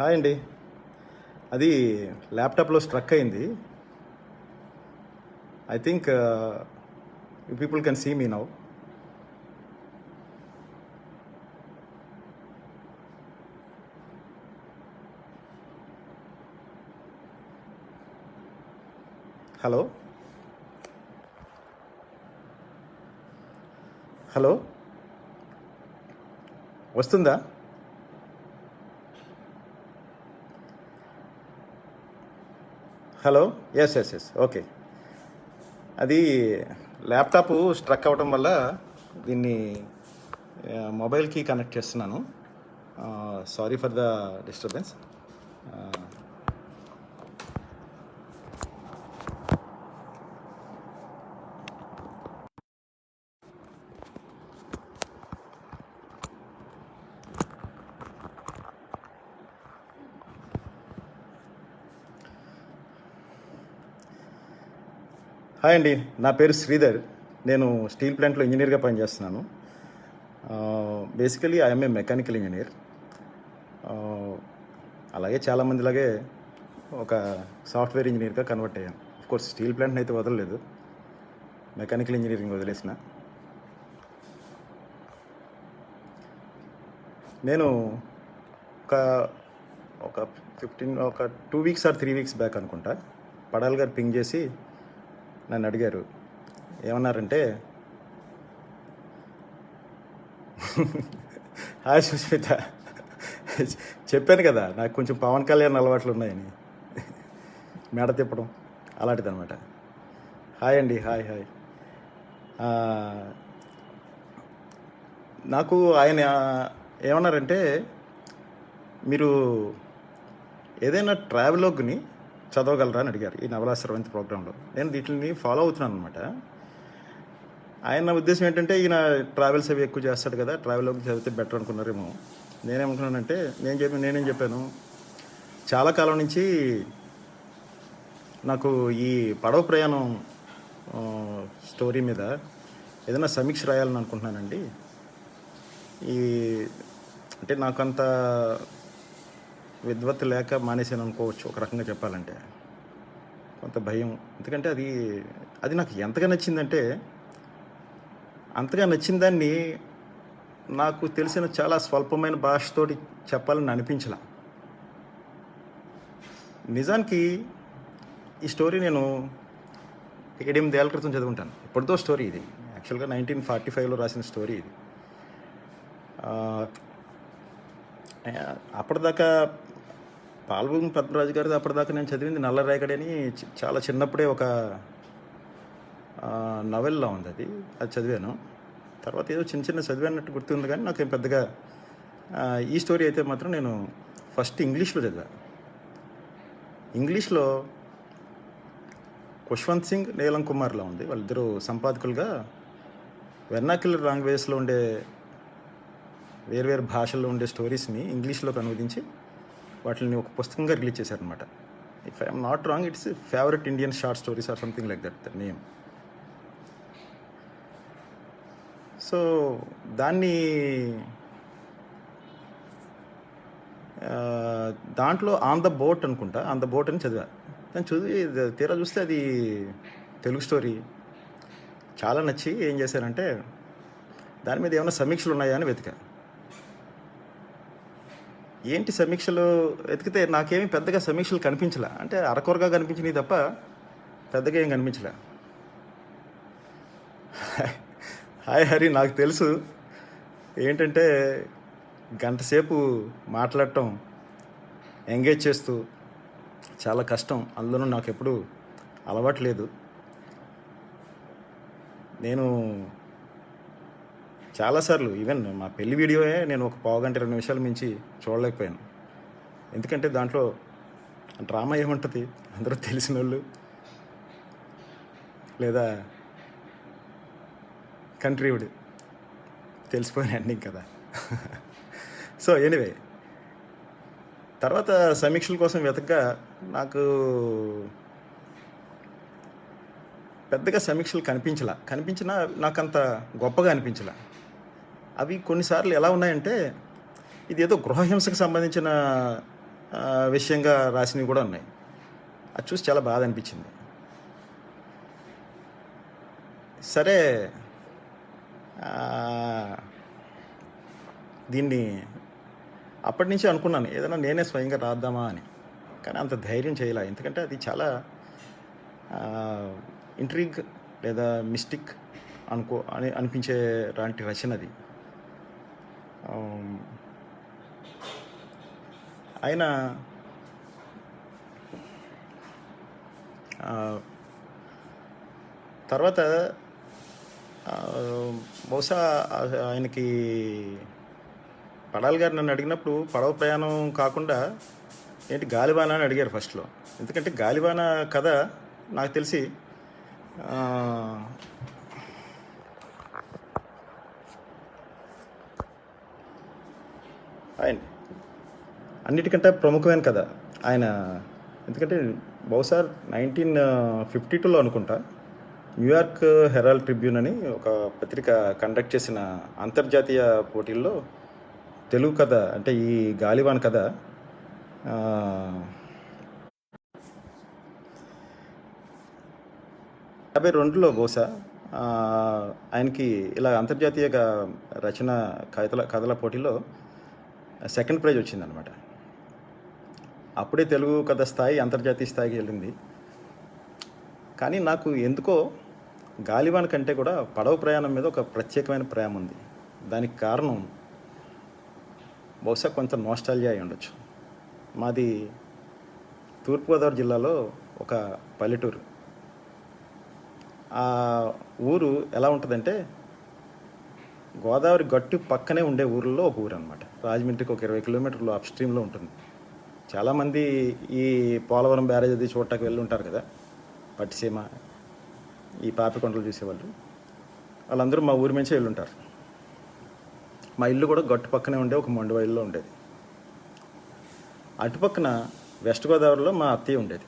Hi అండి. అది ల్యాప్టాప్లో స్ట్రక్ అయింది. I think you people can see me now. Hello hello వస్తుందా? Hello. Yes yes yes okay. అది ల్యాప్టాప్ స్ట్రక్ అవ్వటం వల్ల దీన్ని మొబైల్కి కనెక్ట్ చేస్తున్నాను. Sorry for the disturbance. Hi అండి, నా పేరు శ్రీధర్. నేను స్టీల్ ప్లాంట్లో ఇంజనీర్గా పనిచేస్తున్నాను. Basically I'm a mechanical engineer. అలాగే చాలామందిలాగే ఒక సాఫ్ట్వేర్ ఇంజనీర్గా కన్వర్ట్ అయ్యాను. కోర్స్ స్టీల్ ప్లాంట్ని అయితే వదలలేదు, మెకానికల్ ఇంజనీరింగ్ వదిలేసిన. నేను ఒక ఒక 2 వీక్స్ ఆర్ 3 వీక్స్ బ్యాక్ అనుకుంటా పడాల్ గారు పింగ్ చేసి నన్ను అడిగారు. ఏమన్నారంటే, హాయ్ సుష్మిత, చెప్పాను కదా నాకు కొంచెం పవన్ కళ్యాణ్ అలవాట్లు ఉన్నాయని, మెడ తిప్పడం అలాంటిది అనమాట. హాయ్ అండి, హాయ్ హాయ్. నాకు ఆయన ఏమన్నారంటే, మీరు ఏదైనా ట్రావెలాగ్ని చదవగలరా అని అడిగారు ఈ నవలా స్రవంతి ప్రోగ్రాంలో. నేను వీటిని ఫాలో అవుతున్నాను అనమాట. ఆయన ఉద్దేశం ఏంటంటే, ఈయన ట్రావెల్స్ అవి ఎక్కువ చేస్తాడు కదా, ట్రావెలాగ్ చదివితే బెటర్ అనుకున్నారేమో. నేనేమనుకున్నానంటే, నేనేం చెప్పాను, చాలా కాలం నుంచి నాకు ఈ పడవ ప్రయాణం స్టోరీ మీద ఏదైనా సమీక్ష రాయాలని అనుకుంటున్నానండి. ఈ అంటే నాకంత విద్వత్తు లేక మానేసాను అనుకోవచ్చు, ఒక రకంగా చెప్పాలంటే. కొంత భయం. ఎందుకంటే అది నాకు ఎంతగా నచ్చిందంటే, అంతగా నచ్చిన దాన్ని నాకు తెలిసిన చాలా స్వల్పమైన భాషతోటి చెప్పాలని అనిపించలా. నిజానికి ఈ స్టోరీ నేను 7-8 ఏళ్ళ క్రితం చదువుంటాను. ఎప్పటిదో స్టోరీ ఇది. యాక్చువల్గా 1945లో రాసిన స్టోరీ ఇది. అప్పటిదాకా పాల్భూమి పద్మరాజు గారిది అప్పటిదాకా నేను చదివింది నల్లరేగడి అని చాలా చిన్నప్పుడే ఒక నవెల్లా ఉంది. అది చదివాను. తర్వాత ఏదో చిన్న చిన్న చదివానట్టు గుర్తుంది, కానీ నాకు పెద్దగా ఈ స్టోరీ అయితే మాత్రం నేను ఫస్ట్ ఇంగ్లీష్లో చదివాను. ఇంగ్లీష్లో ఖుష్వంత్ సింగ్, నీలం కుమార్లా ఉంది. వాళ్ళిద్దరూ సంపాదకులుగా వెర్నాక్యులర్ లాంగ్వేజ్లో ఉండే వేర్వేరు భాషల్లో ఉండే స్టోరీస్ని ఇంగ్లీష్లోకి అనువదించి వాటిని ఒక పుస్తకంగా రిలీజ్ చేశారనమాట. If I'm not wrong, it's favourite Indian short stories or something like that the name. So దాన్ని దాంట్లో ఆన్ ద బోట్ అనుకుంటా, ఆన్ ద బోట్ అని చదివా. దాన్ని చదివి తీరా చూస్తే అది తెలుగు స్టోరీ. చాలా నచ్చి ఏం చేశానంటే, దాని మీద ఏమైనా సమీక్షలు ఉన్నాయా అని వెతికా. ఏంటి సమీక్షలు వెతికితే నాకేమీ పెద్దగా సమీక్షలు కనిపించలే. అంటే అరకొరగా కనిపించినవి తప్ప పెద్దగా ఏం కనిపించలే. హాయ్ హరి, నాకు తెలుసు ఏంటంటే గంటసేపు మాట్లాడటం, ఎంగేజ్ చేస్తూ చాలా కష్టం. అందులోనూ నాకు ఎప్పుడు అలవాటు లేదు. నేను చాలాసార్లు ఈవెన్ మా పెళ్లి వీడియోయే నేను ఒక 15-20 నిమిషాలు మించి చూడలేకపోయాను. ఎందుకంటే దాంట్లో డ్రామా ఏముంటుంది, అందరూ తెలిసిన వాళ్ళు లేదా కంట్రీవుడ్, తెలిసిపోయిన ఎండింగ్ కదా. సో ఎనీవే, తర్వాత సమీక్షల కోసం వెతకగా నాకు పెద్దగా సమీక్షలు కనిపించినా నాకంత గొప్పగా అనిపించలా. అవి కొన్నిసార్లు ఎలా ఉన్నాయంటే, ఇదేదో గృహహింసకు సంబంధించిన విషయంగా రాసినవి కూడా ఉన్నాయి. అది చూసి చాలా బాధ అనిపించింది. సరే, దీన్ని అప్పటి నుంచి అనుకున్నాను ఏదైనా నేనే స్వయంగా రాద్దామా అని. కానీ అంత ధైర్యం చేయలే. ఎందుకంటే అది చాలా ఇంట్రిగ్ లేదా మిస్టిక్ అనిపించే లాంటి రచన అది. ఆయన తర్వాత బహుశా ఆయనకి పడాల్ గారు నన్ను అడిగినప్పుడు పడవ ప్రయాణం కాకుండా ఏంటి గాలివాన అని అడిగారు ఫస్ట్లో. ఎందుకంటే గాలివాన కథ నాకు తెలిసి ఆయన అన్నిటికంటే ప్రముఖమైన కథ ఆయన. ఎందుకంటే బహుశా 1952లో అనుకుంటా న్యూయార్క్ హెరాల్డ్ ట్రిబ్యూన్ అని ఒక పత్రిక కండక్ట్ చేసిన అంతర్జాతీయ పోటీల్లో తెలుగు కథ అంటే ఈ గాలివాన్ కథ 52లో బహుశా ఆయనకి ఇలా అంతర్జాతీయ రచన కథల పోటీలో సెకండ్ ప్రైజ్ వచ్చిందనమాట. అప్పుడే తెలుగు కథ స్థాయి అంతర్జాతీయ స్థాయికి వెళ్ళింది. కానీ నాకు ఎందుకో గాలివాన్ కంటే కూడా పడవ ప్రయాణం మీద ఒక ప్రత్యేకమైన ప్రేమ ఉంది. దానికి కారణం బహుశా కొంత నోస్టాల్జియా అయి ఉండొచ్చు. మాది తూర్పుగోదావరి జిల్లాలో ఒక పల్లెటూరు. ఆ ఊరు ఎలా ఉంటుందంటే గోదావరి గట్టు పక్కనే ఉండే ఊరిలో ఒక ఊరు అనమాట. రాజమండ్రికి ఒక 20 కిలోమీటర్లు అప్ స్ట్రీమ్లో ఉంటుంది. చాలామంది ఈ పోలవరం బ్యారేజ్ అది చూడటానికి వెళ్ళి ఉంటారు కదా, పట్టిసీమ, ఈ పాపికొండలు చూసేవాళ్ళు. వాళ్ళందరూ మా ఊరి నుంచే వెళ్ళుంటారు. మా ఇల్లు కూడా గట్టు పక్కనే ఉండే ఒక మొండవైల్లో ఉండేది. అటుపక్కన వెస్ట్ గోదావరిలో మా అత్తయ్య ఉండేది.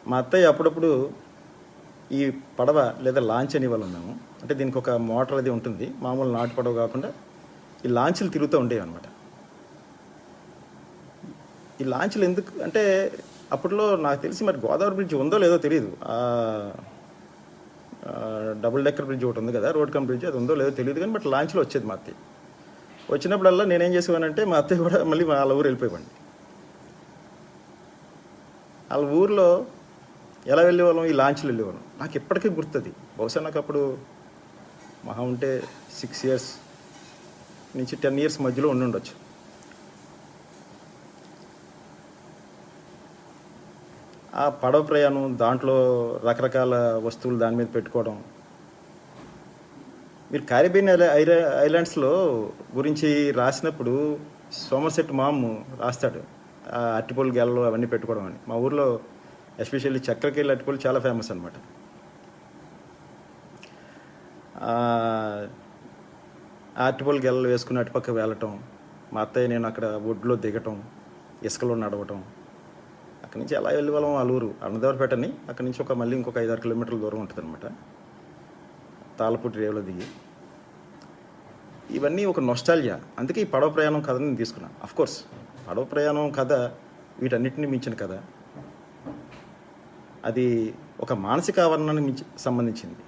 మా అత్తయ్య అప్పుడప్పుడు ఈ పడవ లేదా లాంచ్ అనేవాళ్ళు మేము. అంటే దీనికి ఒక మోటార్ అది ఉంటుంది, మామూలు నాటు పడవ కాకుండా ఈ లాంచ్లు తిరుగుతూ ఉండేవి అనమాట. ఈ లాంచ్లు ఎందుకు అంటే అప్పట్లో నాకు తెలిసి మరి గోదావరి బ్రిడ్జ్ ఉందో లేదో తెలియదు. డబుల్ డెక్కర్ బ్రిడ్జ్ ఒకటి ఉంది కదా, రోడ్ కమ్ బ్రిడ్జ్, అది ఉందో లేదో తెలియదు. కానీ బట్ లాంచ్లో వచ్చేది మా అత్తయ్య. వచ్చినప్పుడల్లా నేనేం చేసేవానంటే మా అత్తయ్య కూడా మళ్ళీ వాళ్ళ ఊరు వెళ్ళిపోయేవాడిని. వాళ్ళ ఊరిలో ఎలా వెళ్ళేవాళ్ళం, ఈ లాంచ్లో వెళ్ళేవాళ్ళం. నాకు ఎప్పటికీ గుర్తుంది. బహుశా నాకు అప్పుడు మహా ఉంటే 6 years నుంచి 10 years మధ్యలో ఉండొచ్చు. ఆ పడవ ప్రయాణం, దాంట్లో రకరకాల వస్తువులు దాని మీద పెట్టుకోవడం. మీరు కారిబియన్ ఐలాండ్స్లో గురించి రాసినప్పుడు సోమర్సెట్ మామ్ రాస్తాడు అట్టిపొలు గెలలు అవన్నీ పెట్టుకోవడం అని. మా ఊర్లో ఎస్పెషల్లీ చక్రకేళి అట్టిపొలు చాలా ఫేమస్ అనమాట. అట్టిపొలు గెలలు వేసుకుని అటుపక్క వెళ్ళటం, మా అత్తయ్య నేను అక్కడ ఒడ్లో దిగటం, ఇసుకలో నడవటం. అక్కడి నుంచి ఎలా వెళ్ళి వాళ్ళం వాళ్ళ ఊరు అన్నదేవరపేటని, అక్కడి నుంచి మళ్ళీ ఇంకొక 5-6 కిలోమీటర్ల దూరం ఉంటుంది అనమాట. తాళపూటి రేవులో దిగి ఇవన్నీ ఒక నొస్టాల్జియా. అందుకే ఈ పడవ ప్రయాణం కథని నేను తీసుకున్నాను. అఫ్కోర్స్ పడవ ప్రయాణం కథ వీటన్నిటిని మించిన కథ. అది ఒక మానసిక ఆవరణానికి సంబంధించింది.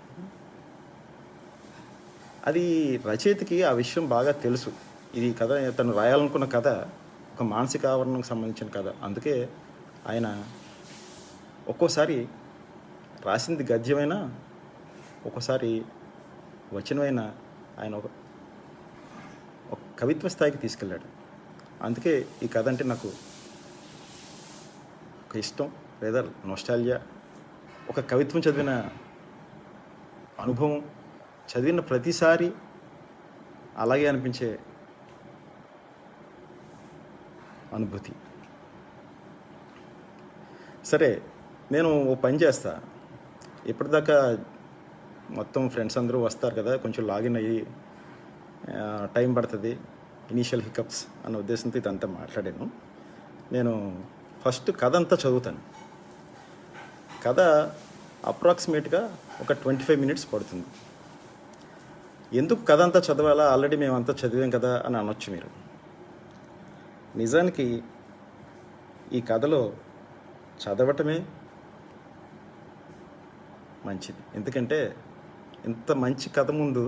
అది రచయితకి ఆ విషయం బాగా తెలుసు. ఇది కథ తను రాయాలనుకున్న కథ ఒక మానసిక ఆవరణకు సంబంధించిన కథ. అందుకే ఆయన ఒక్కోసారి రాసింది గద్యమైనా, ఒక్కోసారి వచనమైన ఆయన ఒక కవిత్వ స్థాయికి తీసుకెళ్ళాడు. అందుకే ఈ కథ అంటే నాకు ఒక ఇష్టం లేదా నోస్టాల్జియా. ఒక కవిత్వం చదివిన అనుభవం, చదివిన ప్రతిసారి అలాగే అనిపించే అనుభూతి. సరే, నేను ఓ పని చేస్తా. ఇప్పటిదాకా మొత్తం ఫ్రెండ్స్ అందరూ వస్తారు కదా, కొంచెం లాగిన్ అయ్యి టైం పడుతుంది, ఇనీషియల్ హికప్స్ అన్న ఉద్దేశంతో ఇదంతా మాట్లాడాను. నేను ఫస్ట్ కథ అంతా చదువుతాను. కథ అప్రాక్సిమేట్గా ఒక 25 minutes పడుతుంది. ఎందుకు కథ అంతా చదవాలా, ఆల్రెడీ మేమంతా చదివాం కదా అని అనొచ్చు మీరు. నిజానికి ఈ కథలో చదవటమే మంచిది. ఎందుకంటే ఇంత మంచి కథ ముందు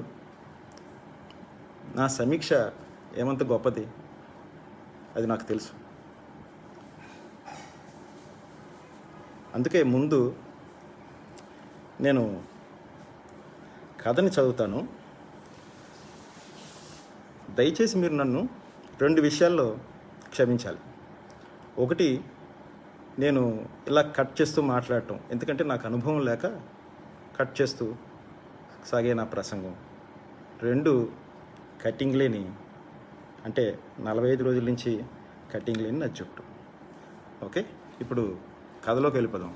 నా సమీక్ష ఏమంత గొప్పది, అది నాకు తెలుసు. అందుకే ముందు నేను కథని చదువుతాను. దయచేసి మీరు నన్ను 2 విషయాల్లో క్షమించాలి. ఒకటి, నేను ఇలా కట్ చేస్తూ మాట్లాడటం, ఎందుకంటే నాకు అనుభవం లేక కట్ చేస్తూ సాగే నా ప్రసంగం. 2, కటింగ్ లేని, అంటే 45 రోజుల నుంచి కటింగ్ లేని నా జుట్టు. ఓకే, ఇప్పుడు కథలోకి వెళ్ళిపోదాం.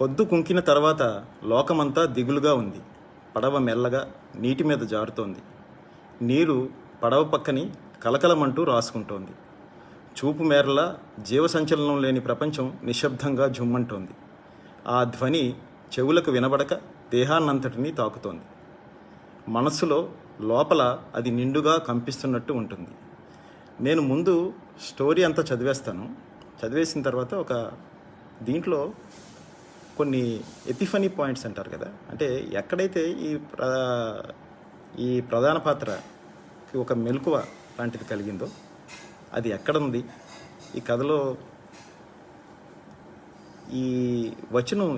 పొద్దు కుంకిన తర్వాత లోకమంతా దిగులుగా ఉంది. పడవ మెల్లగా నీటి మీద జారుతోంది. నీరు పడవ పక్కని కలకలమంటూ రాసుకుంటోంది. చూపు మేరలా జీవసంచలనం లేని ప్రపంచం నిశ్శబ్దంగా జుమ్మంటోంది. ఆ ధ్వని చెవులకు వినబడక దేహాన్నంతటినీ తాకుతోంది. మనస్సులో లోపల అది నిండుగా కంపిస్తున్నట్టు ఉంటుంది. నేను ముందు స్టోరీ అంతా చదివేస్తాను. చదివేసిన తర్వాత ఒక దీంట్లో కొన్ని ఎపిఫనీ పాయింట్స్ అంటారు కదా, అంటే ఎక్కడైతే ఈ ప్రధాన పాత్రకి ఒక మెలకువ లాంటిది కలిగిందో అది ఎక్కడ ఉంది ఈ కథలో, ఈ వచనం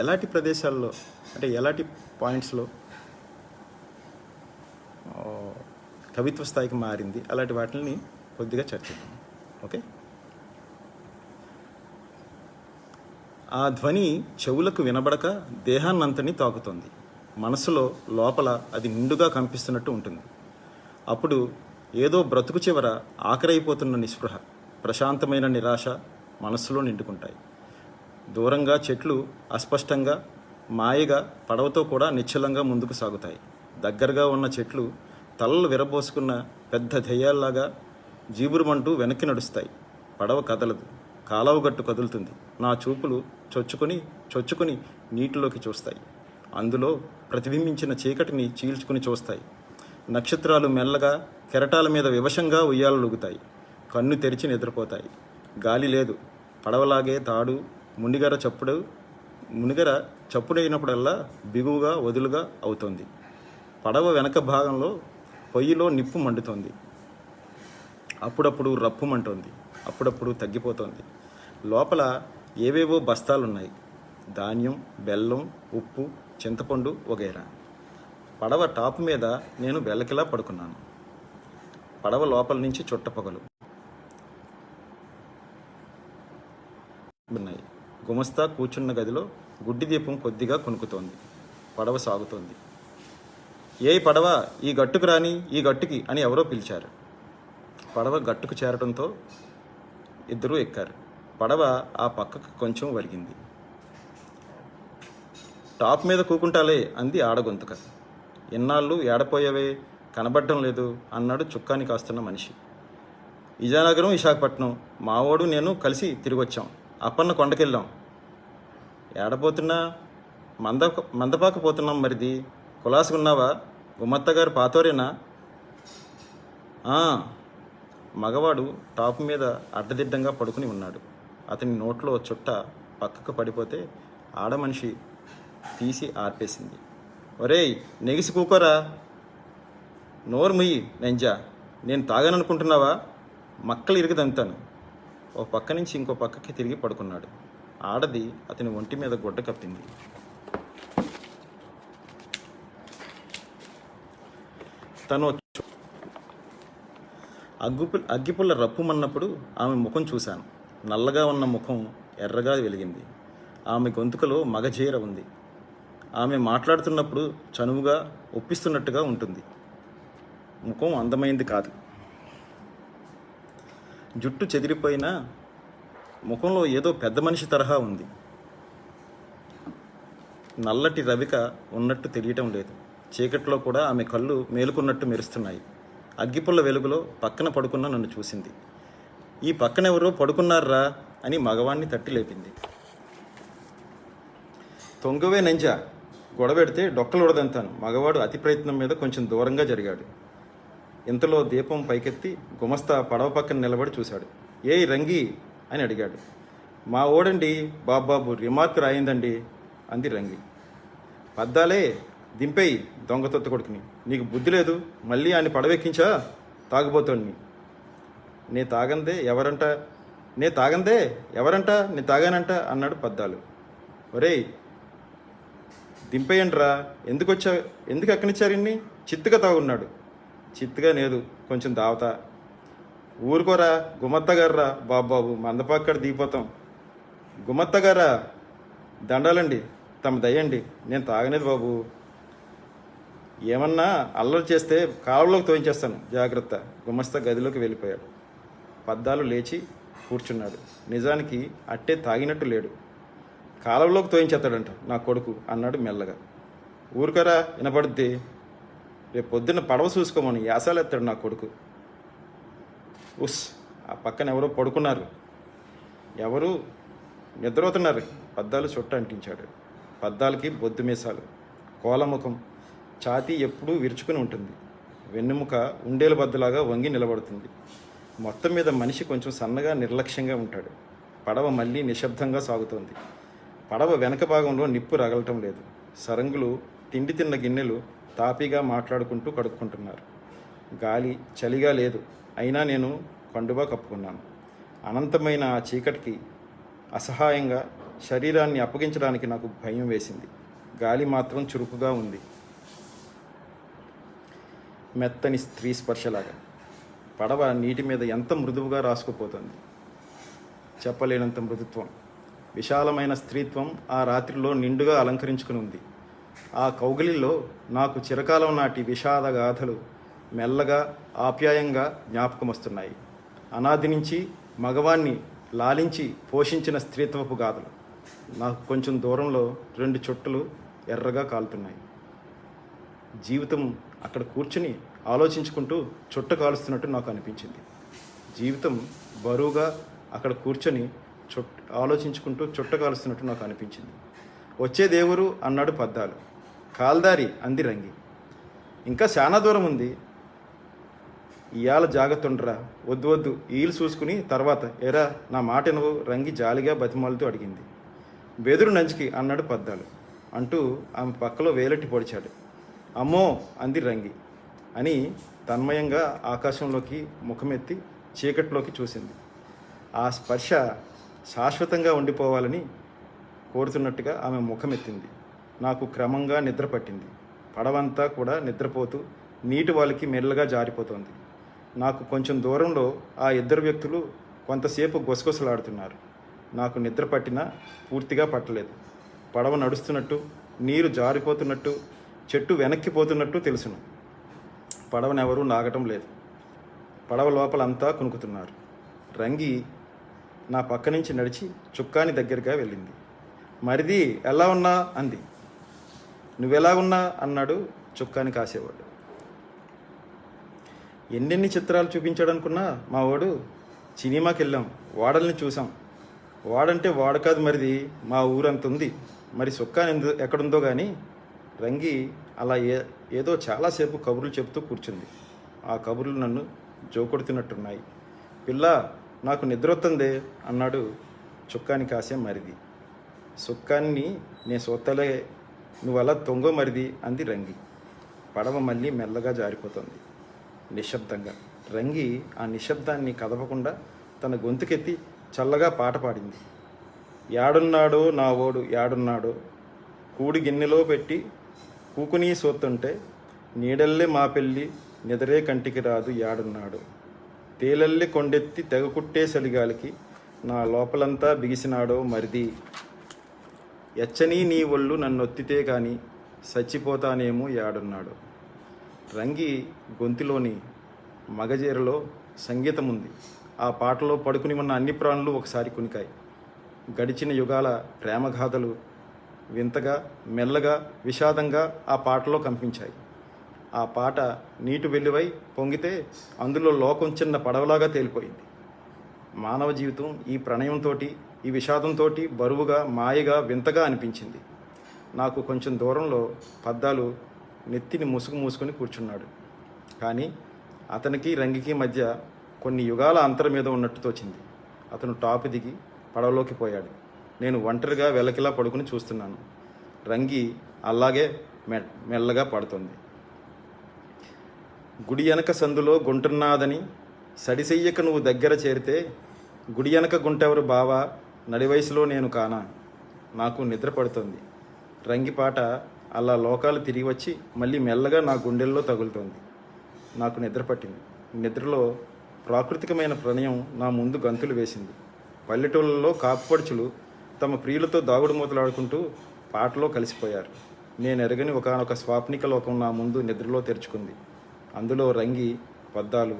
ఎలాంటి ప్రదేశాల్లో, అంటే ఎలాంటి పాయింట్స్లో కవిత్వ స్థాయికి మారింది, అలాంటి వాటిని కొద్దిగా చర్చిద్దాం. ఓకే, ఆ ధ్వని చెవులకు వినబడక దేహాన్నంతని తాకుతోంది. మనసులో లోపల అది నిండుగా కంపిస్తున్నట్టు ఉంటుంది. అప్పుడు ఏదో బ్రతుకు చివర ఆఖరైపోతున్న నిస్పృహ, ప్రశాంతమైన నిరాశ మనస్సులో నిండుకుంటాయి. దూరంగా చెట్లు అస్పష్టంగా మాయగా పడవతో కూడా నిశ్చలంగా ముందుకు సాగుతాయి. దగ్గరగా ఉన్న చెట్లు తలలు విరబోసుకున్న పెద్ద దెయ్యాల్లాగా జీబురుమంటూ వెనక్కి నడుస్తాయి. పడవ కదలదు, కాలవగట్టు కదులుతుంది. నా చూపులు చొచ్చుకొని నీటిలోకి చూస్తాయి. అందులో ప్రతిబింబించిన చీకటిని చీల్చుకుని చూస్తాయి. నక్షత్రాలు మెల్లగా కెరటాల మీద వివశంగా ఉయ్యాలలుగుతాయి. కన్ను తెరిచి నిద్రపోతాయి. గాలి లేదు. పడవలాగే తాడు మునిగర చప్పుడైనప్పుడల్లా బిగువుగా వదులుగా అవుతోంది. పడవ వెనక భాగంలో పొయ్యిలో నిప్పు మండుతోంది. అప్పుడప్పుడు రప్పుమంటోంది, అప్పుడప్పుడు తగ్గిపోతోంది. లోపల ఏవేవో బస్తాలున్నాయి. ధాన్యం, బెల్లం, ఉప్పు, చింతపండు వగైరా. పడవ టాప్ మీద నేను వెల్లకిలా పడుకున్నాను. పడవ లోపల నుంచి చుట్టపొగలు ఉన్నాయి. గుమస్తా కూర్చున్న గదిలో గుడ్డి దీపం కొద్దిగా కొనుకుతోంది. పడవ సాగుతోంది. ఏయ్ పడవ, ఈ గట్టుకు రాని, ఈ గట్టుకి అని ఎవరో పిలిచారు. పడవ గట్టుకు చేరడంతో ఇద్దరూ ఎక్కారు. పడవ ఆ పక్కకు కొంచెం వరిగింది. టాప్ మీద కూకుంటాలే అంది ఆడగొంతుక. ఎన్నాళ్ళు ఏడపోయావే, కనబడటం లేదు అన్నాడు చుక్కాని కాస్తున్న మనిషి. విజయనగరం, విశాఖపట్నం మావోడు నేను కలిసి తిరిగొచ్చాం. అప్పన్న కొండకెళ్ళాం. ఏడపోతున్నా? మందపాక పోతున్నాం. మరిది కులాసుకున్నావా? గుమ్మత్తగారు పాతోరేనా? మగవాడు టాప్ మీద అడ్డదిడ్డంగా పడుకుని ఉన్నాడు. అతని నోట్లో చుట్ట పక్కకు పడిపోతే ఆడమనిషి తీసి ఆర్పేసింది. ఒరేయ్, నెగిసి కూకోరా, నోరు ముయ్యి నెంజా, నేను తాగాననుకుంటున్నావా? మక్కలు ఇరిగిదంతాను. ఓ పక్క నుంచి ఇంకో పక్కకి తిరిగి పడుకున్నాడు. ఆడది అతని ఒంటి మీద గుడ్డ కప్పింది. తను అగ్గిపుల్ల రప్పుమన్నప్పుడు ఆమె ముఖం చూశాను. నల్లగా ఉన్న ముఖం ఎర్రగా వెలిగింది. ఆమె గొంతుకలో మగజీర ఉంది. ఆమె మాట్లాడుతున్నప్పుడు చనువుగా ఒప్పిస్తున్నట్టుగా ఉంటుంది. ముఖం అందమైంది కాదు. జుట్టు చెదిరిపోయినా ముఖంలో ఏదో పెద్ద మనిషి తరహా ఉంది. నల్లటి రవిక ఉన్నట్టు తెలియటం లేదు. చీకట్లో కూడా ఆమె కళ్ళు మేలుకున్నట్టు మెరుస్తున్నాయి. అగ్గిపుల్ల వెలుగులో పక్కన పడుకున్న నన్ను చూసింది. ఈ పక్కనెవరో పడుకున్నారా అని మగవాణ్ణి తట్టి లేపింది. తొంగవే నెంజా, గొడవెడితే డొక్కలు ఉడదంతాను. మగవాడు అతి ప్రయత్నం మీద కొంచెం దూరంగా జరిగాడు. ఇంతలో దీపం పైకెత్తి గుమస్తా పడవ పక్కన నిలబడి చూశాడు. ఏయ్ రంగి అని అడిగాడు. మా ఓడండి బాబాబు రిమార్క్ రాయిందండి అంది రంగి. పద్దాలే దింపేయి దొంగ తొత్త కొడుకుని, నీకు బుద్ధి లేదు, మళ్ళీ ఆయన పడవెక్కించా తాగుబోతోడిని. నే తాగందే ఎవరంట నే తాగానంట అన్నాడు పద్దాలు. ఒరేయ్ దింపేయండిరా, ఎందుకు ఎక్కనిచ్చారు ఇన్ని? చిత్తుగా తాగున్నాడు. చిత్తుగా లేదు, కొంచెం దావతా. ఊరుకోరా గుమత్తగారా బాబాబు, మందపాక్కడ దిగిపోతాం. గుమత్తగారా దండాలండి, తమ దయ్యండి, నేను తాగనేది బాబు. ఏమన్నా అల్లరి చేస్తే కాలువలోకి తోయించేస్తాను, జాగ్రత్త. గుమస్తా గదిలోకి వెళ్ళిపోయాడు. పద్దాలు లేచి కూర్చున్నాడు. నిజానికి అట్టే తాగినట్టు లేడు. కాలువలోకి తోయించేస్తాడంట నా కొడుకు అన్నాడు మెల్లగా. ఊరుకరా వినపడుద్ది, రేపు పొద్దున్న పడవ చూసుకోమని యాసాలు ఎత్తాడు నా కొడుకు. ఉస్, ఆ పక్కన ఎవరో పడుకున్నారు, ఎవరు నిద్రపోతున్నారు. పద్దాలు చుట్ట అంటించాడు. పద్దాలకి బొద్దు మీసాలు, కోలముఖం, ఛాతీ ఎప్పుడూ విరుచుకుని ఉంటుంది. వెన్నెముక ఉండేల బద్దలాగా వంగి నిలబడుతుంది. మొత్తం మీద మనిషి కొంచెం సన్నగా నిర్లక్ష్యంగా ఉంటాడు. పడవ మళ్ళీ నిశ్శబ్దంగా సాగుతోంది. పడవ వెనక భాగంలో నిప్పు రగలటం లేదు. సరంగులు తిండి తిన్న గిన్నెలు తాపీగా మాట్లాడుకుంటూ కడుక్కుంటున్నారు. గాలి చలిగా లేదు, అయినా నేను కండువా కప్పుకున్నాను. అనంతమైన ఆ చీకటికి అసహాయంగా శరీరాన్ని అప్పగించడానికి నాకు భయం వేసింది. గాలి మాత్రం చురుకుగా ఉంది, మెత్తని స్త్రీ స్పర్శలాగా. పడవ నీటి మీద ఎంత మృదువుగా రాసుకుపోతుంది, చెప్పలేనంత మృదుత్వం. విశాలమైన స్త్రీత్వం ఆ రాత్రిలో నిండుగా అలంకరించుకుని ఉంది. ఆ కౌగిలిలో నాకు చిరకాలం నాటి విషాద గాథలు మెల్లగా ఆప్యాయంగా జ్ఞాపకం వస్తున్నాయి. అనాది నుంచి మగవాణ్ణి లాలించి పోషించిన స్త్రీత్వపు గాథలు. నాకు కొంచెం దూరంలో 2 చుట్టలు ఎర్రగా కాలుతున్నాయి. జీవితం అక్కడ కూర్చుని ఆలోచించుకుంటూ చుట్ట కాలుస్తున్నట్టు నాకు అనిపించింది. జీవితం బరువుగా అక్కడ కూర్చొని ఆలోచించుకుంటూ చుట్ట కాలుస్తున్నట్టు నాకు అనిపించింది. వచ్చేదేవురు అన్నాడు పద్దాలు. కాల్దారి అంది రంగి. ఇంకా చాలా దూరం ఉంది, ఇయాల జాగ్రత్తుండరా, వద్దు ఈలు చూసుకుని తర్వాత ఎరా నా మాట నువ్వు రంగి జాలిగా బతిమాలుతూ అడిగింది. బెదురు నంచికి అన్నాడు పద్దాలు అంటూ ఆమె పక్కలో వేలెట్టి పొడిచాడు. అమ్మో అంది రంగి అని తన్మయంగా ఆకాశంలోకి ముఖమెత్తి చీకట్లోకి చూసింది. ఆ స్పర్శ శాశ్వతంగా ఉండిపోవాలని కోరుతున్నట్టుగా ఆమె ముఖమెత్తింది. నాకు క్రమంగా నిద్ర పట్టింది. పడవంతా కూడా నిద్రపోతూ నీటి వాళ్ళకి మెల్లగా జారిపోతోంది. నాకు కొంచెం దూరంలో ఆ 2 వ్యక్తులు కొంతసేపు గుసగుసలాడుతున్నారు. నాకు నిద్ర పట్టినా పూర్తిగా పట్టలేదు. పడవ నడుస్తున్నట్టు, నీరు జారిపోతున్నట్టు, చెట్టు వెనక్కిపోతున్నట్టు తెలుసును. పడవనెవరూ నాగటం లేదు. పడవ లోపలంతా కునుకుతున్నారు. రంగి నా పక్క నుంచి నడిచి చుక్కాని దగ్గరగా వెళ్ళింది. మరిది ఎలా ఉన్నా అంది. నువ్వెలా ఉన్నా అన్నాడు చుక్కాని కాసేవాడు. ఎన్నెన్ని చిత్రాలు చూపించాడు అనుకున్నా మా వాడు. సినిమాకి వెళ్ళాం, వాడల్ని చూసాం. వాడంటే వాడు కాదు మరిది, మా ఊరంత ఉంది. మరి చుక్కాని ఎక్కడుందో కానీ. రంగి అలా ఏదో చాలాసేపు కబుర్లు చెప్తూ కూర్చుంది. ఆ కబుర్లు నన్ను జోకొడుతున్నట్టున్నాయి. పిల్ల నాకు నిద్రొత్తందే అన్నాడు చుక్కాని కాసే మరిది. చుక్కాన్ని నే సొత్తలే, నువ్వలా తొంగో మరిది అంది రంగి. పడవ మళ్ళీ మెల్లగా జారిపోతుంది నిశ్శబ్దంగా. రంగి ఆ నిశ్శబ్దాన్ని కదపకుండా తన గొంతుకెత్తి చల్లగా పాట పాడింది. యాడున్నాడో నా ఓడు యాడున్నాడో, కూడి గిన్నెలో పెట్టి కూకునీ సోత్తుంటే, నీడల్లే మా పెళ్ళి నిదరే కంటికి రాదు యాడున్నాడు, తేలల్లి కొండెత్తి తెగకుట్టే సలిగాలికి నా లోపలంతా బిగిసినాడో మరిది, ఎచ్చనీ నీ ఒళ్ళు నన్నొత్తితే కాని చచ్చిపోతానేమో యాడున్నాడు. రంగి గొంతులోని మగజీరలో సంగీతం ఉంది. ఆ పాటలో పడుకుని ఉన్న అన్ని ప్రాణులు ఒకసారి కునికాయి. గడిచిన యుగాల ప్రేమగాథలు వింతగా, మెల్లగా, విషాదంగా ఆ పాటలో కంపించాయి. ఆ పాట నీటి వెల్లువై పొంగితే అందులో లోకం చిన్న పడవలాగా తేలిపోయింది. మానవ జీవితం ఈ ప్రణయంతో, ఈ విషాదంతో బరువుగా, మాయగా, వింతగా అనిపించింది. నాకు కొంచెం దూరంలో పద్దాలు నెత్తిని ముసుగు మూసుకొని కూర్చున్నాడు. కానీ అతనికి రంగికి మధ్య కొన్ని యుగాల అంతరం మీద ఉన్నట్టు తోచింది. అతను టాపు దిగి పడవలోకి పోయాడు. నేను ఒంటరిగా వెలకిలా పడుకుని చూస్తున్నాను. రంగి అలాగే మెల్లగా పడుతుంది. గుడి వెనక సందులో గుంటున్నాదని సడిసెయ్యక నువ్వు దగ్గర చేరితే గుడి వెనక గుంటెవరు బావా, నడివయసులో నేను కానా. నాకు నిద్ర పడుతుంది. రంగి పాట అలా లోకాలు తిరిగి వచ్చి మళ్ళీ మెల్లగా నా గుండెల్లో తగులుతోంది. నాకు నిద్ర పట్టింది. నిద్రలో ప్రాకృతికమైన ప్రణయం నా ముందు గంతులు వేసింది. పల్లెటూళ్ళలో కాపుపడుచులు తమ ప్రియులతో దాగుడు మూతలాడుకుంటూ పాటలో కలిసిపోయారు. నేను ఎరగని ఒకనొక స్వాప్నిక లోకం నా ముందు నిద్రలో తెరుచుకుంది. అందులో రంగి పద్దాలు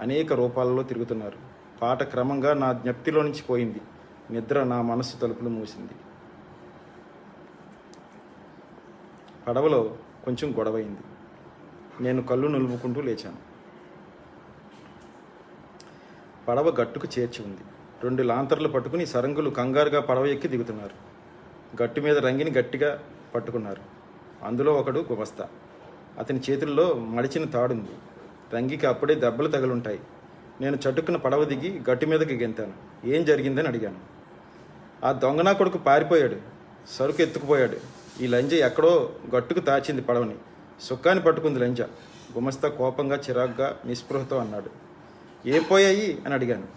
అనేక రూపాలలో తిరుగుతున్నారు. పాట క్రమంగా నా జ్ఞప్తిలో నుంచి పోయింది. నిద్ర నా మనస్సు తలుపులు మూసింది. పడవలో కొంచెం గొడవైంది. నేను కళ్ళు నులుముకుంటూ లేచాను. పడవ గట్టుకు చేర్చి ఉంది. 2 లాంతర్లు పట్టుకుని సరంగులు కంగారుగా పడవ ఎక్కి దిగుతున్నారు. గట్టు మీద రంగిని గట్టిగా పట్టుకున్నారు. అందులో ఒకడు గుమస్తా. అతని చేతుల్లో మడిచిన తాడుంది. రంగికి అప్పుడే దెబ్బలు తగులుంటాయి. నేను చటుక్కున పడవ దిగి గట్టు మీదకి గెంతాను. ఏం జరిగిందని అడిగాను. ఆ దొంగనా కొడుకు పారిపోయాడు, సరుకు ఎత్తుకుపోయాడు. ఈ లంజ ఎక్కడో గట్టుకు తాచింది పడవని. సుక్కాన్ని పట్టుకుంది లంజ. గుమస్తా కోపంగా చిరాగ్గా నిస్పృహతో అన్నాడు. ఏం పోయాయి అని అడిగాను.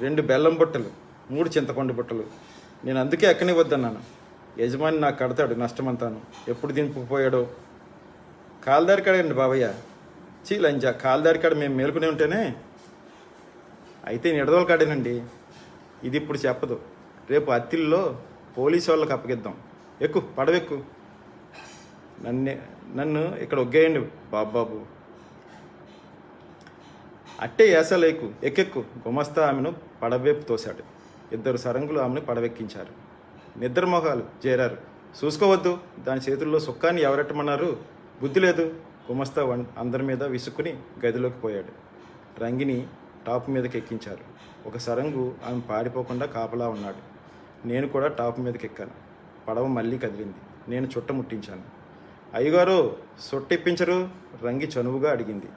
2 బెల్లం బుట్టలు, 3 చింతపండు బుట్టలు. నేను అందుకే ఎక్కని వద్దన్నాను. యజమాని నాకు కడతాడు నష్టమంతాను. ఎప్పుడు దింపుకుపోయాడో. కాల్దారి కాడండి బావయ్య. చీ లంజ, కాల్దారి కాడ మేము మేలుకునే ఉంటేనే. అయితే నిడదోల కాడేనండి. ఇది ఇప్పుడు చెప్పదు. రేపు అత్తిల్లో పోలీసు వాళ్ళకి అప్పగిద్దాం. ఎక్కు, పడవెక్కు. నన్ను ఇక్కడ ఒగ్గేయండి బాబాబు. అట్టే ఏసలేకు, ఎక్కెక్కు. గుమస్తా ఆమెను పడవైపు తోశాడు. 2 సరంగులు ఆమెను పడవెక్కించారు. నిద్ర మొహాలు చేరారు. చూసుకోవద్దు. దాని చేతుల్లో సుక్కాన్ని ఎవరెట్టమన్నారు? బుద్ధి లేదు. గుమస్తా అందరి మీద విసుక్కుని గదిలోకి పోయాడు. రంగిని టాప్ మీదకి ఎక్కించారు. ఒక సరంగు ఆమె పారిపోకుండా కాపలా ఉన్నాడు. నేను కూడా టాప్ మీదకి ఎక్కాను. పడవ మళ్ళీ కదిలింది. నేను చుట్ట ముట్టించాను. అయ్యగారు, సొట్టిప్పించరు? రంగి చనువుగా అడిగింది.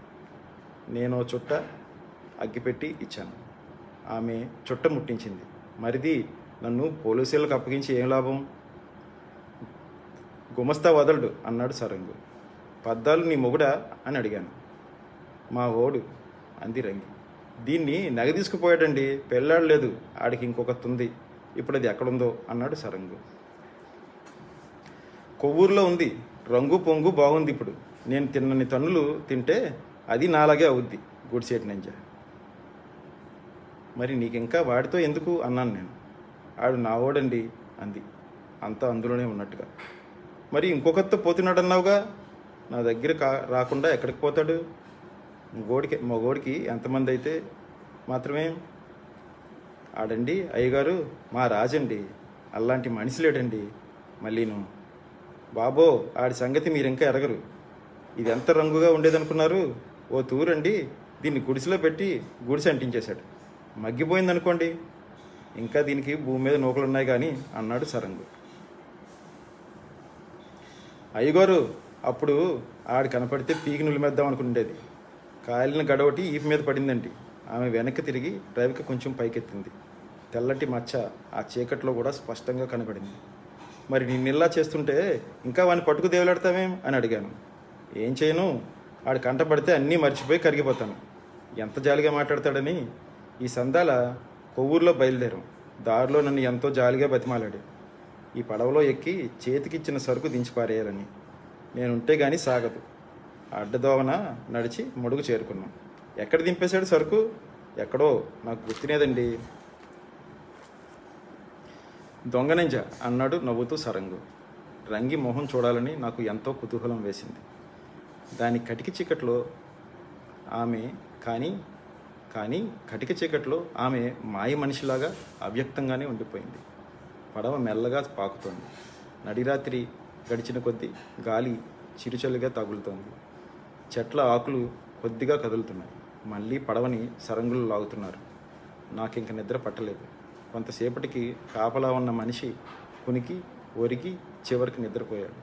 నేను చుట్ట అగ్గిపెట్టి ఇచ్చాను. ఆమె చుట్ట ముట్టించింది. మరిది, నన్ను పోలీసులకు అప్పగించి ఏం లాభం? గుమస్తా వదలడు అన్నాడు సరంగు. పద్దాలు నీ మొగుడా అని అడిగాను. మా ఓడు అంది రంగి. దీన్ని నగ తీసుకుపోయాడండి. పెళ్ళాడలేదు. ఆడికి ఇంకొకటి ఉంది. ఇప్పుడు అది ఎక్కడుందో అన్నాడు సరంగు. కొవ్వూరులో ఉంది. రంగు పొంగు బాగుంది. ఇప్పుడు నేను తిన్నని తన్నులు తింటే అది నాలాగే అవుద్ది. గుడిసేటి నంజ. మరి నీకింకా వాడితో ఎందుకు అన్నాను నేను. ఆడు నా ఓడండి అంది, అంతా అందులోనే ఉన్నట్టుగా. మరి ఇంకొకరితో పోతున్నాడు అన్నావుగా. నా దగ్గర రాకుండా ఎక్కడికి పోతాడు? మగోడికి ఎంతమంది అయితే మాత్రమే. ఆడండి అయ్యగారు మా రాజండి. అలాంటి మనిషి లేడండి. మళ్ళీను బాబో, ఆడి సంగతి మీరింకా ఎరగరు. ఇది ఎంత రంగుగా ఉండేదనుకున్నారు? ఓ తూరండి దీన్ని గుడిసెలో పెట్టి గుడిసె అంటించేశాడు. మగ్గిపోయిందనుకోండి. ఇంకా దీనికి భూమి మీద నూకలున్నాయి కానీ అన్నాడు సరంగు. అయ్యగారు, అప్పుడు ఆడి కనపడితే పీకి నులిమేద్దాం అనుకుండేది. కాలిన గడవటి ఈపు మీద పడిందండి. ఆమె వెనక్కి తిరిగి డ్రైవ్కి కొంచెం పైకెత్తింది. తెల్లటి మచ్చ ఆ చీకట్లో కూడా స్పష్టంగా కనపడింది. మరి నిన్నిల్లా చేస్తుంటే ఇంకా వాడిని పట్టుకు దేవులాడతావేం అని అడిగాను. ఏం చేయను, ఆడి కంట పడితే అన్నీ మర్చిపోయి కరిగిపోతాను. ఎంత జాలిగా మాట్లాడతాడని. ఈ సందాల కొవ్వూరులో బయలుదేరాం. దారిలో నన్ను ఎంతో జాలిగా బతిమాలాడు. ఈ పడవలో ఎక్కి చేతికిచ్చిన సరుకు దించిపారేయాలని. నేనుంటే గానీ సాగదు. అడ్డదోవన నడిచి మడుగు చేరుకున్నాం. ఎక్కడ దింపేశాడు సరుకు? ఎక్కడో నాకు గుర్తునేదండి. దొంగనంజ అన్నాడు నవ్వుతూ సరంగు. రంగి మొహం చూడాలని నాకు ఎంతో కుతూహలం వేసింది. దాని కటిక చీకట్లో ఆమె కానీ కటిక చీకట్లో ఆమె మాయ మనిషిలాగా అవ్యక్తంగానే ఉండిపోయింది. పడవ మెల్లగా పాకుతోంది. నడిరాత్రి గడిచిన కొద్దీ గాలి చిరుచలిగా తగులుతోంది. చెట్ల ఆకులు కొద్దిగా కదులుతున్నాయి. మళ్ళీ పడవని సరంగులు లాగుతున్నారు. నాకింక నిద్ర పట్టలేదు. కొంతసేపటికి కాపలా ఉన్న మనిషి కునికి ఒరిగి చివరికి నిద్రపోయాడు.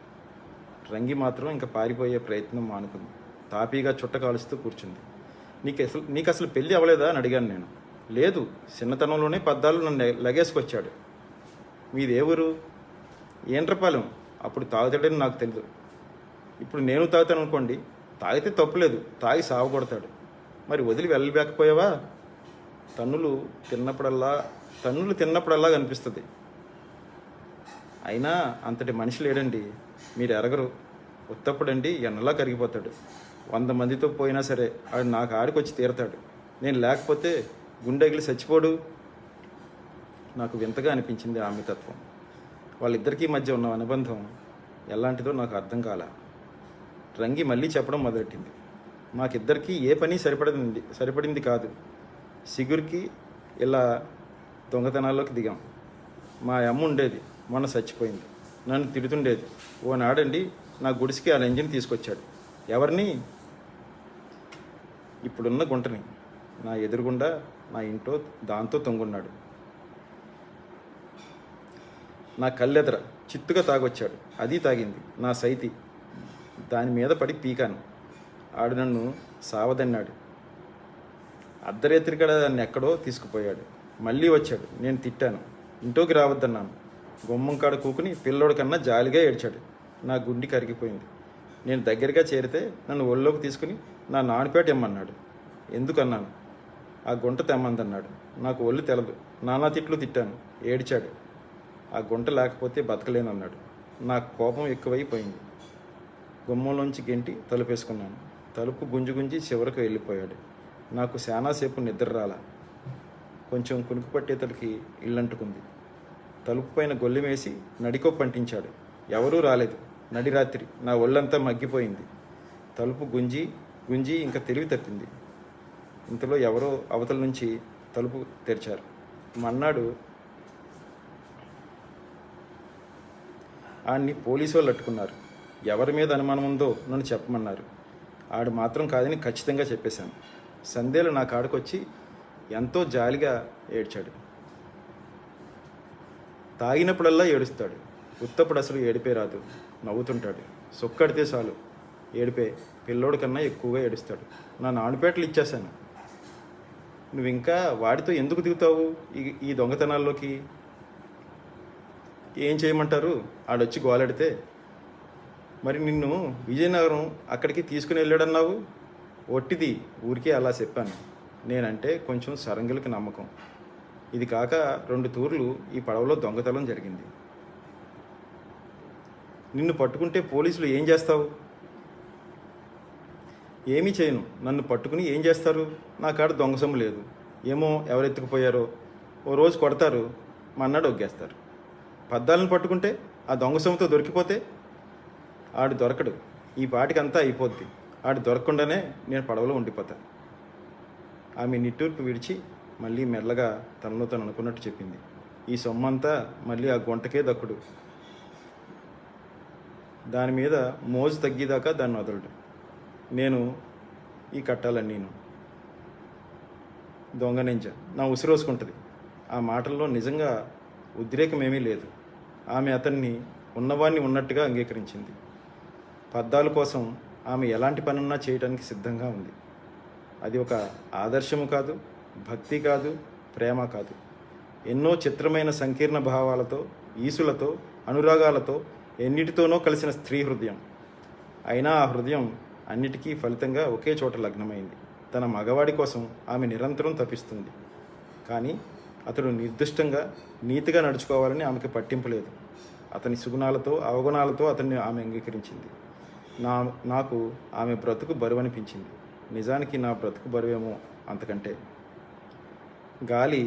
రంగి మాత్రం ఇంకా పారిపోయే ప్రయత్నం మానుకుంది. తాపీగా చుట్ట కాలుస్తూ కూర్చుంది. నీకు అసలు పెళ్ళి అవ్వలేదా అని అడిగాను నేను. లేదు, చిన్నతనంలోనే పద్దాలు నన్ను లగేసుకొచ్చాడు. మీదే ఊరు? ఏంట్రపాలెం. అప్పుడు తాగుతాడని నాకు తెలియదు. ఇప్పుడు నేను తాగుతాను అనుకోండి, తాగితే తప్పులేదు, తాగి సావగొడతాడు. మరి వదిలి వెళ్ళలేకపోయావా? తన్నులు తిన్నప్పుడల్లా కనిపిస్తుంది. అయినా అంతటి మనిషి లేడండి, మీరు ఎరగరు. ఉత్తప్పుడండి ఎన్నలా కరిగిపోతాడు. 100 మందితో పోయినా సరే ఆడు నాకు ఆడికొచ్చి తీరతాడు. నేను లేకపోతే గుండెగిలి చచ్చిపోడు. నాకు వింతగా అనిపించింది ఆమె తత్వం. వాళ్ళిద్దరికీ మధ్య ఉన్న అనుబంధం ఎలాంటిదో నాకు అర్థం కాల. రంగి మళ్ళీ చెప్పడం మొదలెట్టింది. మాకిద్దరికీ ఏ పని సరిపడింది కాదు. సిగురికి ఇలా దొంగతనాల్లోకి దిగాం. మా అమ్మ ఉండేది, మొన్న చచ్చిపోయింది. నన్ను తిడుతుండేది. ఓ నాడండి నా గుడిసికి ఆ ఎంజిన్ తీసుకొచ్చాడు. ఎవరిని? ఇప్పుడున్న గుంటని. నా ఎదురుగుండా నా ఇంట్లో దాంతో తొంగున్నాడు. నా కళ్ళెదర చిత్తుగా తాగొచ్చాడు. అది తాగింది నా సైతి. దాని మీద పడి పీకాను. ఆడు నన్ను సావదన్నాడు. అర్ధరేత్రికడ దాన్ని ఎక్కడో తీసుకుపోయాడు. మళ్ళీ వచ్చాడు. నేను తిట్టాను. ఇంట్లోకి రావద్దన్నాను. గుమ్మం కాడ కూకుని పిల్లోడి కన్నా జాలిగా ఏడ్చాడు. నా గుండె కరిగిపోయింది. నేను దగ్గరగా చేరితే నన్ను ఒళ్ళోకి తీసుకుని నా నాన్నపేట ఇమ్మన్నాడు. ఎందుకన్నాను. ఆ గుంట తెమ్మందన్నాడు. నాకు ఒళ్ళు తెలదు. నానా తిట్లు తిట్టాను. ఏడ్చాడు. ఆ గుంట లేకపోతే బతకలేనన్నాడు. నాకు కోపం ఎక్కువైపోయింది. గుమ్మంలోంచి గెంటి తలుపేసుకున్నాను. తలుపు గుంజి చివరకు వెళ్ళిపోయాడు. నాకు శానాసేపు నిద్ర రాల. కొంచెం కునుకు పట్టేతడికి ఇల్లంటుకుంది. తలుపు పైన గొల్లెమేసి నడికొప్పు అంటించాడు. ఎవరూ రాలేదు. నడిరాత్రి. నా ఒళ్ళంతా మగ్గిపోయింది. తలుపు గుంజి ఇంకా తెలివి తప్పింది. ఇంతలో ఎవరో అవతల నుంచి తలుపు తెరిచారు. మన్నాడు ఆడిని పోలీసు వాళ్ళు అట్టుకున్నారు. ఎవరి మీద అనుమానం ఉందో నన్ను చెప్పమన్నారు. ఆడు మాత్రం కాదని ఖచ్చితంగా చెప్పేశాను. సందేలు నా కాడకొచ్చి ఎంతో జాలిగా ఏడ్చాడు. తాగినప్పుడల్లా ఏడుస్తాడు. ఉత్తప్పుడు అసలు ఏడిపే రాదు. నవ్వుతుంటాడు. సొక్కడితే చాలు ఏడిపే. పిల్లోడి కన్నా ఎక్కువగా ఏడుస్తాడు. నా నాన్నపేటలు ఇచ్చేశాను. నువ్వు ఇంకా వాడితో ఎందుకు దిగుతావు ఈ దొంగతనాల్లోకి? ఏం చేయమంటారు? ఆడొచ్చి గోలెడితే. మరి నిన్ను విజయనగరం అక్కడికి తీసుకుని వెళ్ళాడన్నావు. ఒట్టిది, ఊరికే అలా చెప్పాను. నేనంటే కొంచెం సరంగులకి నమ్మకం. ఇది కాక 2 తూర్లు ఈ పడవలో దొంగతనం జరిగింది. నిన్ను పట్టుకుంటే పోలీసులు ఏం చేస్తావు? ఏమీ చేయను. నన్ను పట్టుకుని ఏం చేస్తారు? నా కాడ దొంగ సొమ్ము లేదు. ఏమో ఎవరెత్తుకుపోయారో. ఓ రోజు కొడతారు, మన్నాడు ఒగ్గేస్తారు. పద్దాలను పట్టుకుంటే ఆ దొంగ సొమ్ముతో దొరికిపోతే? ఆడు దొరకడు. ఈ పాటికంతా అయిపోద్ది. ఆడు దొరకకుండానే నేను పడవలో ఉండిపోతా. ఆమె నిట్టూర్పు విడిచి మళ్ళీ మెల్లగా తనలో తను అనుకున్నట్టు చెప్పింది. ఈ సొమ్మంతా మళ్ళీ ఆ గుంటకే దక్కుడు. దాని మీద మోజు తగ్గేదాకా దాన్ని వదలడు. నేను ఈ కట్టాలన్నీను. దొంగనించ నా ఉసిరోసుకుంటుంది. ఆ మాటల్లో నిజంగా ఉద్రేకమేమీ లేదు. ఆమె అతన్ని ఉన్నవాణ్ణి ఉన్నట్టుగా అంగీకరించింది. పద్దాల కోసం ఆమె ఎలాంటి పనున్నా చేయడానికి సిద్ధంగా ఉంది. అది ఒక ఆదర్శము కాదు, భక్తి కాదు, ప్రేమ కాదు. ఎన్నో చిత్రమైన సంకీర్ణ భావాలతో, ఈసులతో, అనురాగాలతో, ఎన్నిటితోనో కలిసిన స్త్రీ హృదయం. అయినా ఆ హృదయం అన్నిటికీ ఫలితంగా ఒకే చోట లగ్నమైంది. తన మగవాడి కోసం ఆమె నిరంతరం తపిస్తుంది. కానీ అతడు నిర్దిష్టంగా నీతిగా నడుచుకోవాలని ఆమెకి పట్టింపు లేదు. అతని సుగుణాలతో, అవగుణాలతో అతన్ని ఆమె అంగీకరించింది. నాకు ఆమె బ్రతుకు బరువనిపించింది. నిజానికి నా బ్రతుకు బరువేమో అంతకంటే. గాలి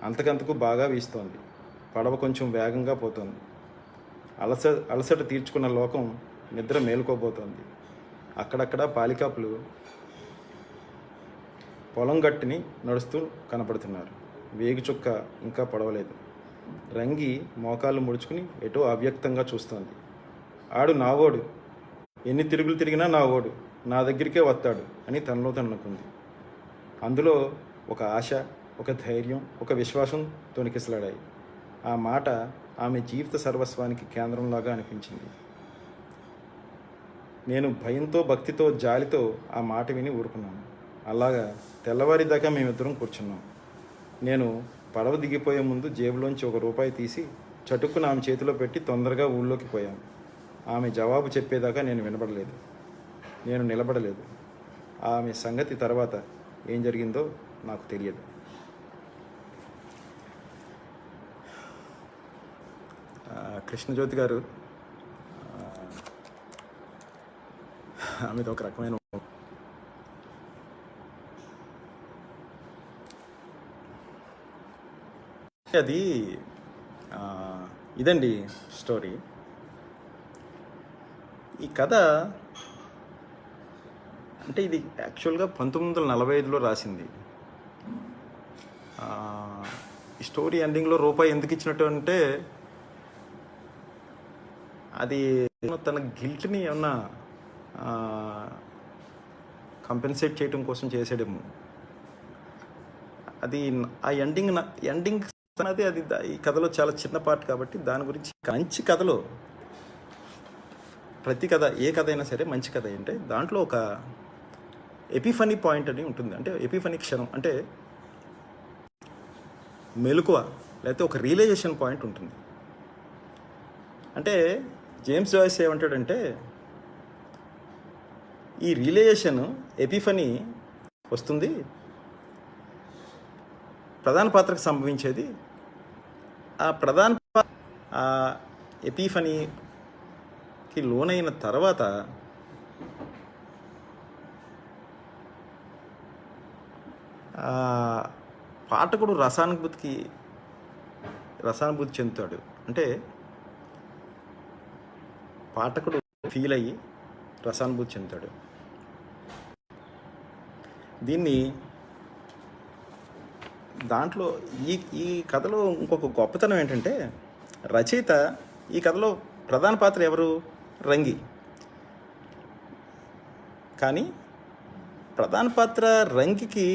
అంతకంతకు బాగా వీస్తోంది. పడవ కొంచెం వేగంగా పోతోంది. అలసట తీర్చుకున్న లోకం నిద్ర మేలుకోబోతోంది. అక్కడక్కడ పాలికాపులు పొలం గట్టిని నడుస్తూ కనపడుతున్నారు. వేగు చుక్క ఇంకా పడవలేదు. రంగి మోకాళ్ళు ముడుచుకుని ఎటో అవ్యక్తంగా చూస్తోంది. ఆడు నావోడు, ఎన్ని తిరుగులు తిరిగినా నావోడు, నా దగ్గరికే వస్తాడు అని తనలో తను అనుకుంది. అందులో ఒక ఆశ, ఒక ధైర్యం, ఒక విశ్వాసం తొణికిసలాడాయి. ఆ మాట ఆమె జీవిత సర్వస్వానికి కేంద్రంలాగా అనిపించింది. నేను భయంతో, భక్తితో, జాలితో ఆ మాట విని ఊరుకున్నాను. అలాగా తెల్లవారిదాకా మేమిద్దరం కూర్చున్నాం. నేను పడవ దిగిపోయే ముందు జేబులోంచి ₹1 తీసి చటుక్కున ఆమె చేతిలో పెట్టి తొందరగా ఊళ్ళోకి పోయాను. ఆమె జవాబు చెప్పేదాకా నేను నిలబడలేదు. ఆమె సంగతి తర్వాత ఏం జరిగిందో నాకు తెలియదు. కృష్ణజ్యోతి గారు ఆమెది ఒక రకమైన అది ఇదండి స్టోరీ. ఈ కథ అంటే ఇది యాక్చువల్గా 1945లో రాసింది. ఈ స్టోరీ ఎండింగ్లో రూపాయి ఎందుకు ఇచ్చినట్టు అంటే అది తన గిల్ట్ని ఏమన్నా కంపెన్సేట్ చేయడం కోసం చేసాడేమో. అది ఆ ఎండింగ్ అనేది అది ఈ కథలో చాలా చిన్న పార్ట్ కాబట్టి దాని గురించి. మంచి కథలో ప్రతి కథ, ఏ కథ అయినా సరే మంచి కథ అంటే దాంట్లో ఒక ఎపిఫనీ పాయింట్ అని ఉంటుంది. అంటే ఎపిఫనీ క్షణం అంటే మెలకువ, లేకపోతే ఒక రియలైజేషన్ పాయింట్ ఉంటుంది. అంటే జేమ్స్ జాయిస్ ఏమంటాడంటే ఈ రియలైజేషన్, ఎపిఫనీ వస్తుంది, ప్రధాన పాత్రకు సంభవించేది. ఆ ఎపిఫనీకి లోనైన తర్వాత పాఠకుడు రసానుభూతి చెందుతాడు. అంటే పాఠకుడు ఫీల్ అయ్యి రసానుభూతి చెందుతాడు. దాంట్లో ఈ కథలో ఇంకొక గొప్పతనం ఏంటంటే రచయిత, ఈ కథలో ప్రధాన పాత్ర ఎవరు? రంగి. కానీ ప్రధాన పాత్ర రంగికి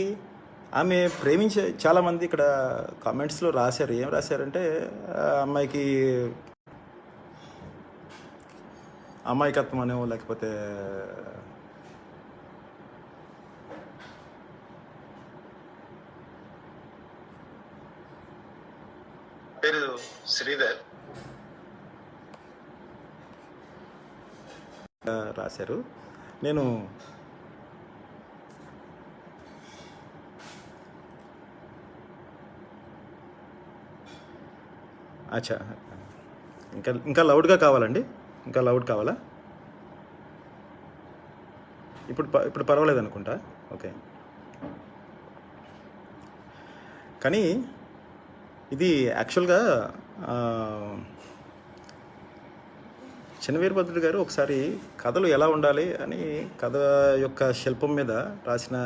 ఆమె ప్రేమించే చాలామంది ఇక్కడ కామెంట్స్లో రాశారు. ఏం రాశారంటే అమ్మాయికి అమాయకత్వం అనో, లేకపోతే పేరు శ్రీధర్ రాశారు. నేను అచ్చా, ఇంకా లౌడ్గా కావాలండి? ఇంకా లౌడ్ కావాలా? ఇప్పుడు పర్వాలేదు అనుకుంటా. ఓకే. కానీ ఇది యాక్చువల్గా చిన్న వీరభద్రుడు గారు ఒకసారి కథలు ఎలా ఉండాలి అని కథ యొక్క శిల్పం మీద రాసిన,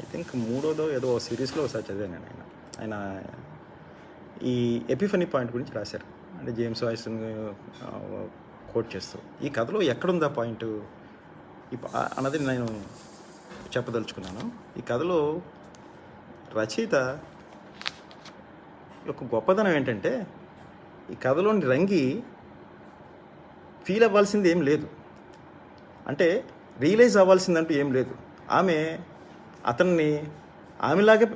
ఐ థింక్ 3వ ఏదో సిరీస్లో ఒకసారి చదివాను నేను. ఆయన ఈ ఎపిఫనీ పాయింట్ గురించి రాశారు. అంటే జేమ్స్ జాయిస్ కోట్ చేస్తూ ఈ కథలో ఎక్కడుంది ఆ పాయింట్ అన్నది నేను చెప్పదలుచుకున్నాను. ఈ కథలో రచయిత యొక్క గొప్పతనం ఏంటంటే ఈ కథలోని రంగి ఫీల్ అవ్వాల్సింది ఏం లేదు, అంటే రియలైజ్ అవ్వాల్సిందంటూ ఏం లేదు. ఆమె అతన్ని ఆమెలాగే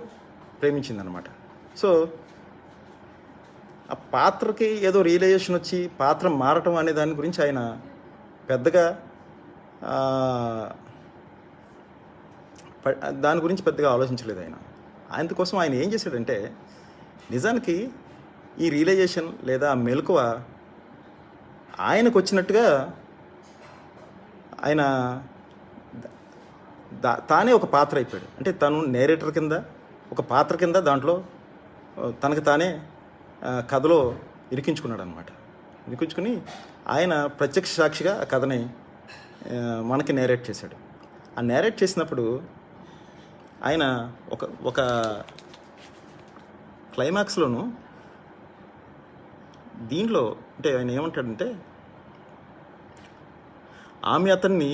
ప్రేమించిందనమాట. సో ఆ పాత్రకి ఏదో రియలైజేషన్ వచ్చి పాత్ర మారటం అనే దాని గురించి ఆయన పెద్దగా ఆలోచించలేదు. అందుకోసం ఆయన ఏం చేశాడంటే నిజానికి ఈ రియలైజేషన్ లేదా మెలకువ ఆయనకు వచ్చినట్టుగా ఆయన తానే ఒక పాత్ర అయిపోయాడు. అంటే తను నేరేటర్ కింద, ఒక పాత్ర కింద దాంట్లో తనకు తానే కథలో ఇరికించుకున్నాడు అనమాట. ఇరికించుకుని ఆయన ప్రత్యక్ష సాక్షిగా ఆ కథని మనకి నేరేట్ చేశాడు. ఆ నేరేట్ చేసినప్పుడు ఆయన ఒక క్లైమాక్స్లోను దీంట్లో అంటే ఆయన ఏమంటాడంటే ఆమె అతన్ని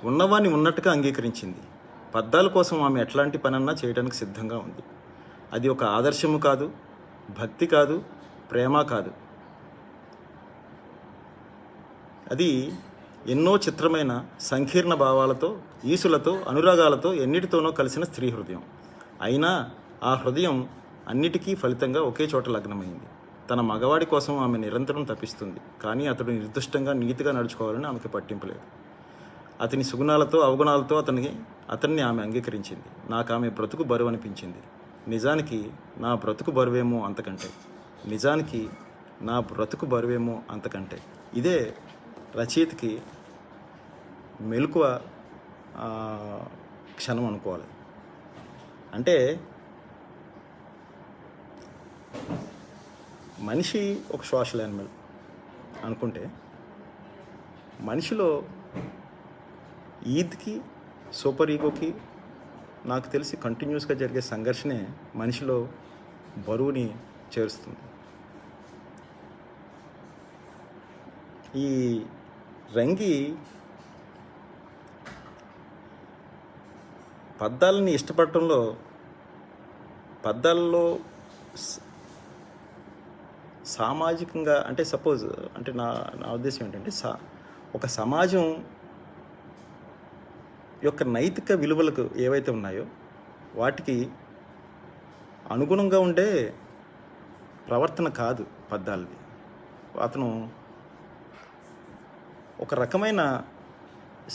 ఉన్నవాన్ని ఉన్నట్టుగా అంగీకరించింది. పద్దాల కోసం ఆమె ఎట్లాంటి పనన్నా చేయడానికి సిద్ధంగా ఉంది. అది ఒక ఆదర్శము కాదు, భక్తి కాదు, ప్రేమ కాదు. అది ఎన్నో చిత్రమైన సంకీర్ణ భావాలతో, ఈసులతో, అనురాగాలతో ఎన్నిటితోనో కలిసిన స్త్రీ హృదయం. అయినా ఆ హృదయం అన్నిటికీ ఫలితంగా ఒకే చోట లగ్నమైంది. తన మగవాడి కోసం ఆమె నిరంతరం తప్పిస్తుంది. కానీ అతడు నిర్దిష్టంగా నీతిగా నడుచుకోవాలని ఆమెకు పట్టింపులేదు. అతని సుగుణాలతో, అవగుణాలతో అతన్ని ఆమె అంగీకరించింది. నాకు ఆమె బ్రతుకు బరువు అనిపించింది. నిజానికి నా బ్రతుకు బరువేమో అంతకంటే. ఇదే రచయితకి మెలకువ క్షణం అనుకోవాలి. అంటే మనిషి ఒక సోషల్ యానిమల్ అనుకుంటే, మనిషిలో ఈద్కి, సూపర్ ఈగోకి నాకు తెలిసి కంటిన్యూస్గా జరిగే సంఘర్షణే మనిషిలో బరువుని చేరుస్తుంది. ఈ రంగి పద్యాలని ఇష్టపడటంలో, పద్యాలలో సామాజికంగా అంటే సపోజ్ అంటే నా ఉద్దేశం ఏంటంటే, ఒక సమాజం యొక్క నైతిక విలువలకు ఏవైతే ఉన్నాయో వాటికి అనుగుణంగా ఉండే ప్రవర్తన కాదు పద్యాలది. అతను ఒక రకమైన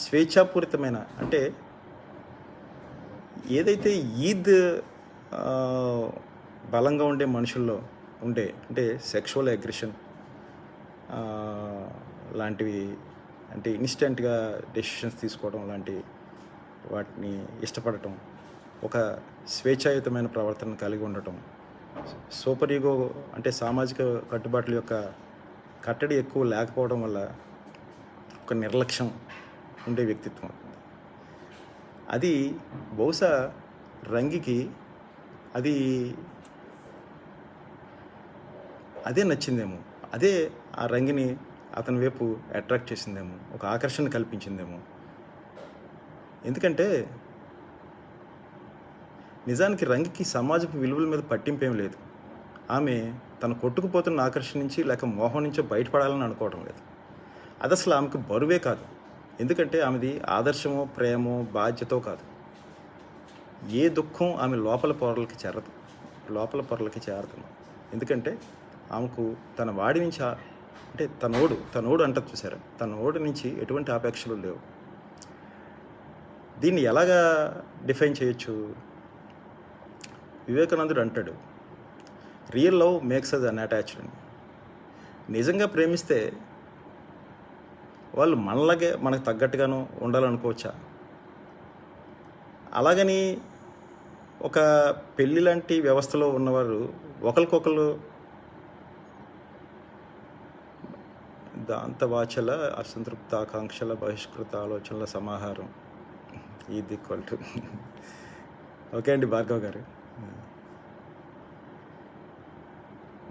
స్వేచ్ఛాపూరితమైన, అంటే ఏదైతే ఈద్ బలంగా ఉండే మనుషుల్లో ఉండే, అంటే సెక్షువల్ అగ్రెషన్ లాంటివి, అంటే ఇన్స్టెంట్గా డెసిషన్స్ తీసుకోవడం లాంటి వాటిని ఇష్టపడటం, ఒక స్వేచ్ఛాయుతమైన ప్రవర్తన కలిగి ఉండటం, సూపర్ ఈగో అంటే సామాజిక కట్టుబాట్ల యొక్క కట్టడి ఎక్కువ లేకపోవడం వల్ల ఒక నిర్లక్ష్యం ఉండే వ్యక్తిత్వం. అది బహుశా రంగికి అదే నచ్చిందేమో, అదే ఆ రంగిని అతని వైపు అట్రాక్ట్ చేసిందేమో, ఒక ఆకర్షణ కల్పించిందేమో. ఎందుకంటే నిజానికి రంగికి సమాజపు విలువల మీద పట్టింపేం లేదు. ఆమె తన కొట్టుకుపోతున్న ఆకర్షణ నుంచి లేక మోహం నుంచో బయటపడాలని అనుకోవడం లేదు. అది అసలు ఆమెకు బరువే కాదు. ఎందుకంటే ఆమెది ఆదర్శమో, ప్రేమో, బాధ్యతో కాదు. ఏ దుఃఖం ఆమె లోపల పొరలకి చేరదు. ఎందుకంటే ఆమెకు తన వాడి నుంచి అంటే తనోడు అంటారు చూసారా, తనోడు నుంచి ఎటువంటి ఆపేక్షలు లేవు. దీన్ని ఎలాగా డిఫైన్ చేయొచ్చు? వివేకానందుడు అంటాడు, real love makes us unattached అని. నిజంగా ప్రేమిస్తే వాళ్ళు మనలాగే మనకు తగ్గట్టుగాను ఉండాలనుకోవచ్చా? అలాగని ఒక పెళ్ళి లాంటి వ్యవస్థలో ఉన్నవారు ఒకరికొకరు దాంతవాచల అసంతృప్త ఆకాంక్షల బహిష్కృత ఆలోచనల సమాహారం ఇది ఈక్వల్ టు. ఓకే అండి భార్గవ్ గారు,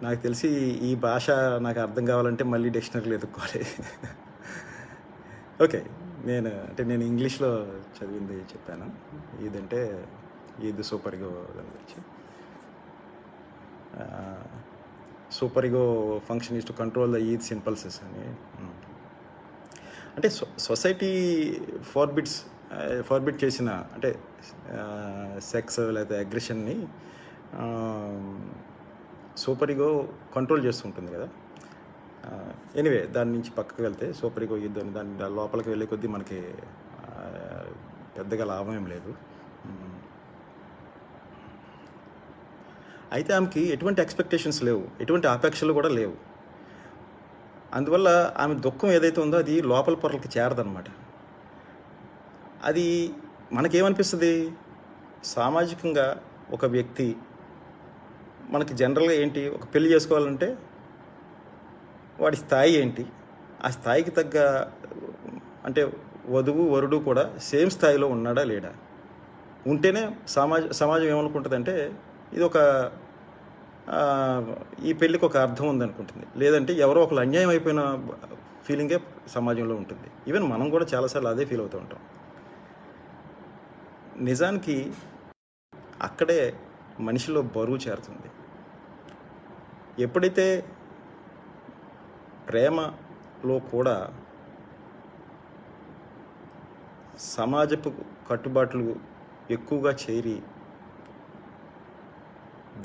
నాకు తెలిసి ఈ భాష నాకు అర్థం కావాలంటే మళ్ళీ డిక్షనరీలో ఎదుర్కోవాలి. ఓకే, నేను ఇంగ్లీష్లో చదివింది చెప్పాను. ఇదంటే ఇది సూపర్ ఈగో గురించి. Super ego function is to control the ids impulses అని. అంటే సొసైటీ ఫార్బిట్ చేసిన, అంటే సెక్స్ లేదా అగ్రెషన్ని సూపర్ ఈగో కంట్రోల్ చేస్తుంటుంది కదా. ఎనీవే, దాని నుంచి పక్కకు వెళ్తే సూపర్ ఈగో యుద్ధం, దాని లోపలికి వెళ్ళే కొద్దీ మనకి పెద్దగా లాభం ఏం లేదు. అయితే ఆమెకి ఎటువంటి ఎక్స్పెక్టేషన్స్ లేవు, ఎటువంటి ఆపేక్షలు కూడా లేవు. అందువల్ల ఆమె దుఃఖం ఏదైతే ఉందో అది లోపల పొరలకి చేరదనమాట. అది మనకేమనిపిస్తుంది, సామాజికంగా ఒక వ్యక్తి మనకి జనరల్గా ఏంటి, ఒక పెళ్లి చేసుకోవాలంటే వాడి స్థాయి ఏంటి, ఆ స్థాయికి తగ్గ అంటే వధువు వరుడు కూడా సేమ్ స్థాయిలో ఉన్నాడా లేడా, ఉంటేనే సమాజం ఏమనుకుంటుందంటే ఇది ఒక ఈ పెళ్ళికి ఒక అర్థం ఉందనుకుంటుంది. లేదంటే ఎవరో ఒకరు అన్యాయం అయిపోయిన ఫీలింగే సమాజంలో ఉంటుంది. ఈవెన్ మనం కూడా చాలాసార్లు అదే ఫీల్ అవుతూ ఉంటాం. నిజానికి అక్కడే మనిషిలో బరువు చేరుతుంది. ఎప్పుడైతే ప్రేమలో కూడా సమాజపు కట్టుబాట్లు ఎక్కువగా చేరి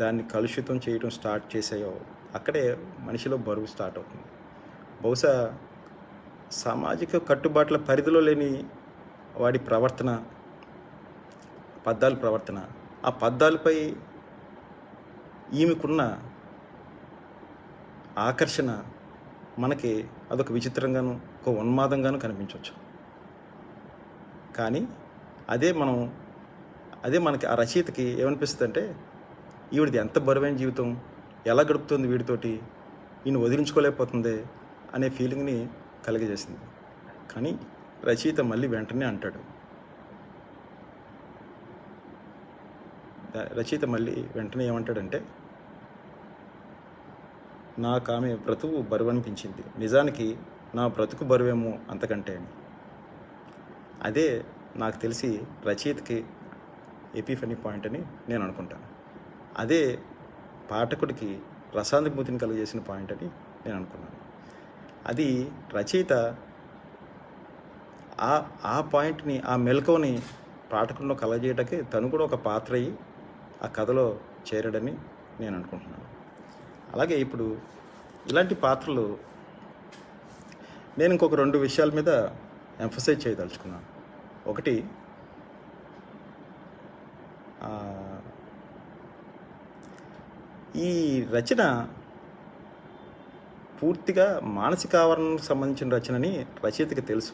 దాన్ని కలుషితం చేయడం స్టార్ట్ చేసాయో అక్కడే మనిషిలో బరువు స్టార్ట్ అవుతుంది. బహుశా సామాజిక కట్టుబాట్ల పరిధిలో లేని వాడి ప్రవర్తన, ప్రవర్తన, ఆ పద్దాలపై ఈమెకున్న ఆకర్షణ మనకి అదొక విచిత్రంగాను, ఒక ఉన్మాదంగాను కనిపించవచ్చు. కానీ అదే మనకి ఆ రచయితకి ఏమనిపిస్తుంది అంటే, ఈవిడిది ఎంత బరువైన జీవితం, ఎలా గడుపుతుంది వీడితోటి, ఈయన వదిలించుకోలేకపోతుంది అనే ఫీలింగ్ని కలిగజేసింది. కానీ రచయిత మళ్ళీ వెంటనే అంటాడు, ఏమంటాడంటే, నాకు ఆమె బ్రతుకు బరువు అనిపించింది, నిజానికి నా బ్రతుకు బరువేమో అంతకంటే అని. అదే నాకు తెలిసి రచయితకి ఎపిఫనీ పాయింట్ అని నేను అనుకుంటాను. అదే పాఠకుడికి రసానుభూతిని కలిగజేసిన పాయింట్ అని నేను అనుకున్నాను. అది రచయిత ఆ పాయింట్ని, ఆ మెలకువని పాఠకుడిలో కలగజేయటానికి తను కూడా ఒక పాత్ర అయ్యి ఆ కథలో చేరాడని నేను అనుకుంటున్నాను. అలాగే ఇప్పుడు ఇలాంటి పాత్రలు నేను ఇంకొక 2 విషయాల మీద ఎంఫసైజ్ చేయదలుచుకున్నాను. ఒకటి, ఈ రచన పూర్తిగా మానసిక ఆవరణకు సంబంధించిన రచనని రచయితకి తెలుసు.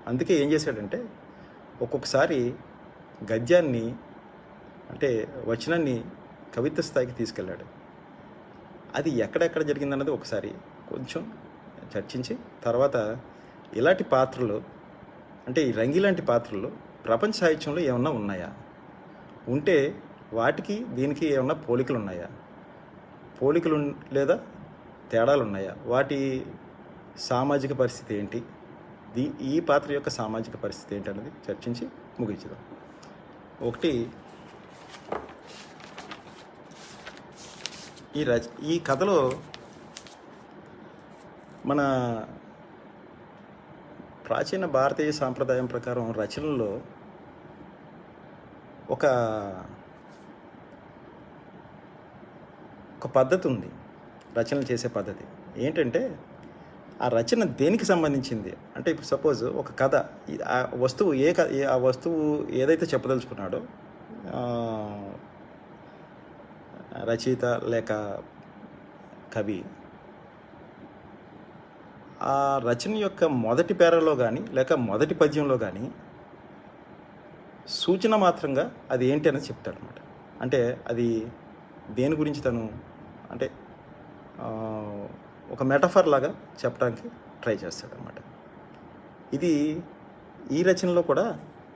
అందుకే ఏం చేశాడంటే, ఒక్కొక్కసారి గద్యాన్ని, అంటే వచనాన్ని కవిత్వ స్థాయికి తీసుకెళ్ళాడు. అది ఎక్కడెక్కడ జరిగిందన్నది ఒకసారి కొంచెం చర్చించి, తర్వాత ఇలాంటి పాత్రలు, అంటే ఈ రంగి లాంటి పాత్రలు ప్రపంచ సాహిత్యంలో ఏమన్నా ఉన్నాయా, ఉంటే వాటికి దీనికి ఏమన్నా పోలికలు ఉన్నాయా, లేదా తేడాలు ఉన్నాయా, వాటి సామాజిక పరిస్థితి ఏంటి, ఈ పాత్ర యొక్క సామాజిక పరిస్థితి ఏంటి అన్నది చర్చించి ముగించుదాం. ఒకటి, ఈ కథలో మన ప్రాచీన భారతీయ సాంప్రదాయం ప్రకారం రచనలో ఒక పద్ధతి ఉంది, రచనలు చేసే పద్ధతి. ఏంటంటే, ఆ రచన దేనికి సంబంధించింది అంటే, ఇప్పుడు సపోజ్ ఒక కథ, ఆ వస్తువు ఆ వస్తువు ఏదైతే చెప్పదలుచుకున్నాడో రచయిత లేక కవి, ఆ రచన యొక్క మొదటి పేరాలో కానీ లేక మొదటి పద్యంలో కానీ సూచన మాత్రంగా అది ఏంటి అనేది చెప్తాడనమాట. అంటే అది దేని గురించి తను, అంటే ఒక మెటఫర్ లాగా చెప్పడానికి ట్రై చేస్తాడనమాట. ఇది ఈ రచనలో కూడా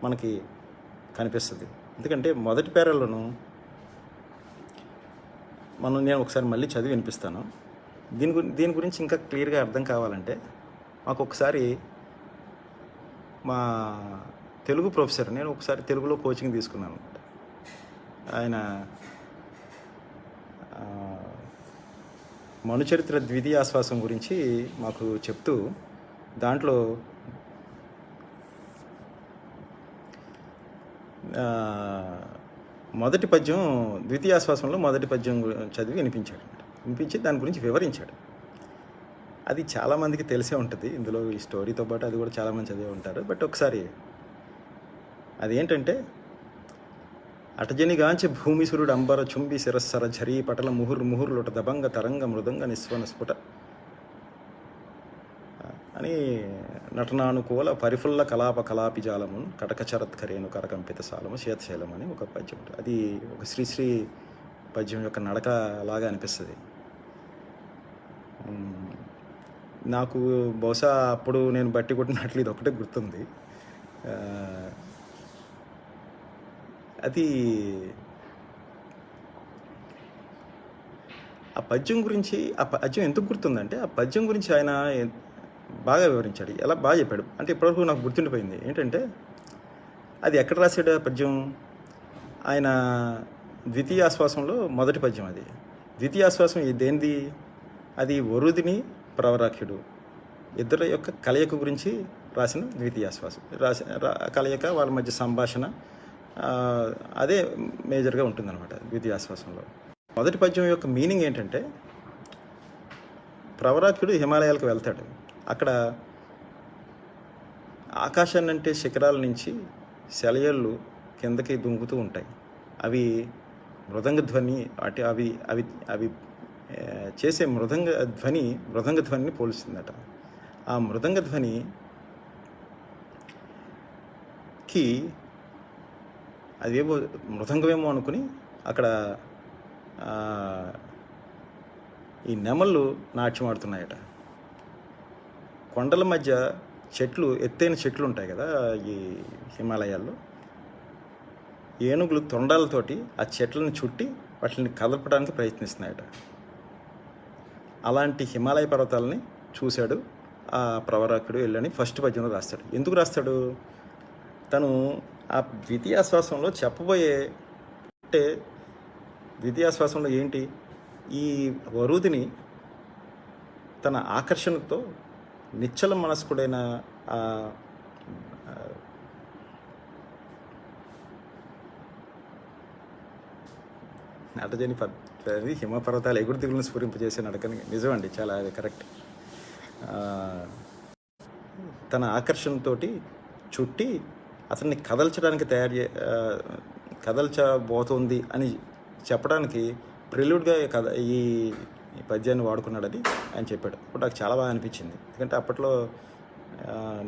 మనకి కనిపిస్తుంది. ఎందుకంటే మొదటి పేరాలోనూ నేను ఒకసారి మళ్ళీ చదివి వినిపిస్తాను. దీని గురించి ఇంకా క్లియర్గా అర్థం కావాలంటే, మాకు ఒకసారి మా తెలుగు ప్రొఫెసర్, నేను ఒకసారి తెలుగులో కోచింగ్ తీసుకున్నాను అనమాట. ఆయన మనుచరిత్ర ద్వితీయాశ్వాసం గురించి మాకు చెప్తూ, దాంట్లో మొదటి పద్యం, ద్వితీయాశ్వాసంలో మొదటి పద్యం చదివి వినిపించి దాని గురించి వివరించాడు. అది చాలామందికి తెలిసే ఉంటుంది, ఇందులో ఈ స్టోరీతో పాటు అది కూడా చాలామంది చదివే ఉంటారు. బట్ ఒకసారి అదేంటంటే, అటజనిగాంచి భూమిసురుడు అంబర చుంబి శిరస్సర ఝరీ పటల ముహుర్లుట దబంగ తరంగ మృదంగ నిస్వన స్ఫుట అని నటనానుకూల పరిఫుల్ల కలాప కలాపి జాలమును కటకచరత్కరేను కరకంపిత సాలము శేతశైలం అని ఒక పద్యం ఉంటుంది. అది ఒక శ్రీశ్రీ పద్యం యొక్క నడక లాగా అనిపిస్తుంది నాకు. బహుశా అప్పుడు నేను బట్టి కొట్టినట్లు ఇది ఒకటే గుర్తుంది. అది ఆ పద్యం గురించి, ఆ పద్యం ఎందుకు గుర్తుందంటే, ఆ పద్యం గురించి ఆయన బాగా వివరించాడు, ఎలా బాగా చెప్పాడు అంటే ఇప్పటివరకు నాకు గుర్తుండిపోయింది. ఏంటంటే, అది ఎక్కడ రాశాడు ఆ పద్యం, ఆయన ద్వితీయాశ్వాసంలో మొదటి పద్యం. అది ద్వితీయాశ్వాసం దేనిది, అది వరుదిని ప్రవరాఖ్యుడు ఇద్దరి యొక్క కలయిక గురించి రాసిన ద్వితీయాశ్వాసం కలయిక వాళ్ళ మధ్య సంభాషణ, ఆ, అదే మేజర్గా ఉంటుందన్నమాట ద్వితీయాశ్వాసంలో. మొదటి పద్యం యొక్క మీనింగ్ ఏంటంటే, ప్రవరాఖ్యుడు హిమాలయాలకు వెళ్తాడు. అక్కడ ఆకాశాన్ని అంటే శిఖరాల నుంచి సెలయేళ్ళు కిందకి దుంకుతూ ఉంటాయి. అవి మృదంగ ధ్వని అవి అవి అవి చేసే మృదంగ ధ్వనిని పోలుస్తుందట. ఆ మృదంగ ధ్వనికి అదేమో మృదంగమేమో అనుకుని అక్కడ ఈ నెమళ్ళు నాట్యమాడుతున్నాయట. కొండల మధ్య ఎత్తైన చెట్లు ఉంటాయి కదా ఈ హిమాలయాల్లో. ఏనుగులు తొండాలతోటి ఆ చెట్లను చుట్టి వాటిని కదపడానికి ప్రయత్నిస్తున్నాయట. అలాంటి హిమాలయ పర్వతాలని చూశాడు ఆ ప్రవరాకుడు వెళ్ళని ఫస్ట్ పద్యంలో రాస్తాడు. ఎందుకు రాస్తాడు? తను ఆ ద్వితీయాశ్వాసంలో చెప్పబోయే అంటే ద్వితీయాశ్వాసంలో ఏంటి, ఈ వరుదిని తన ఆకర్షణతో నిశ్చల మనస్కుడైన నటజని పద్ధతి హిమపర్వతాలు ఎగురు దిగులను స్ఫురింపజేసే నడకని నిజమండి, చాలా అది కరెక్ట్. తన ఆకర్షణతోటి చుట్టి అతన్ని కదల్చడానికి కదల్చబోతోంది అని చెప్పడానికి ప్రిల్యూడ్గా ఈ పద్యాన్ని వాడుకున్నాడని ఆయన చెప్పాడు. అప్పుడు నాకు చాలా బాగా అనిపించింది. ఎందుకంటే అప్పట్లో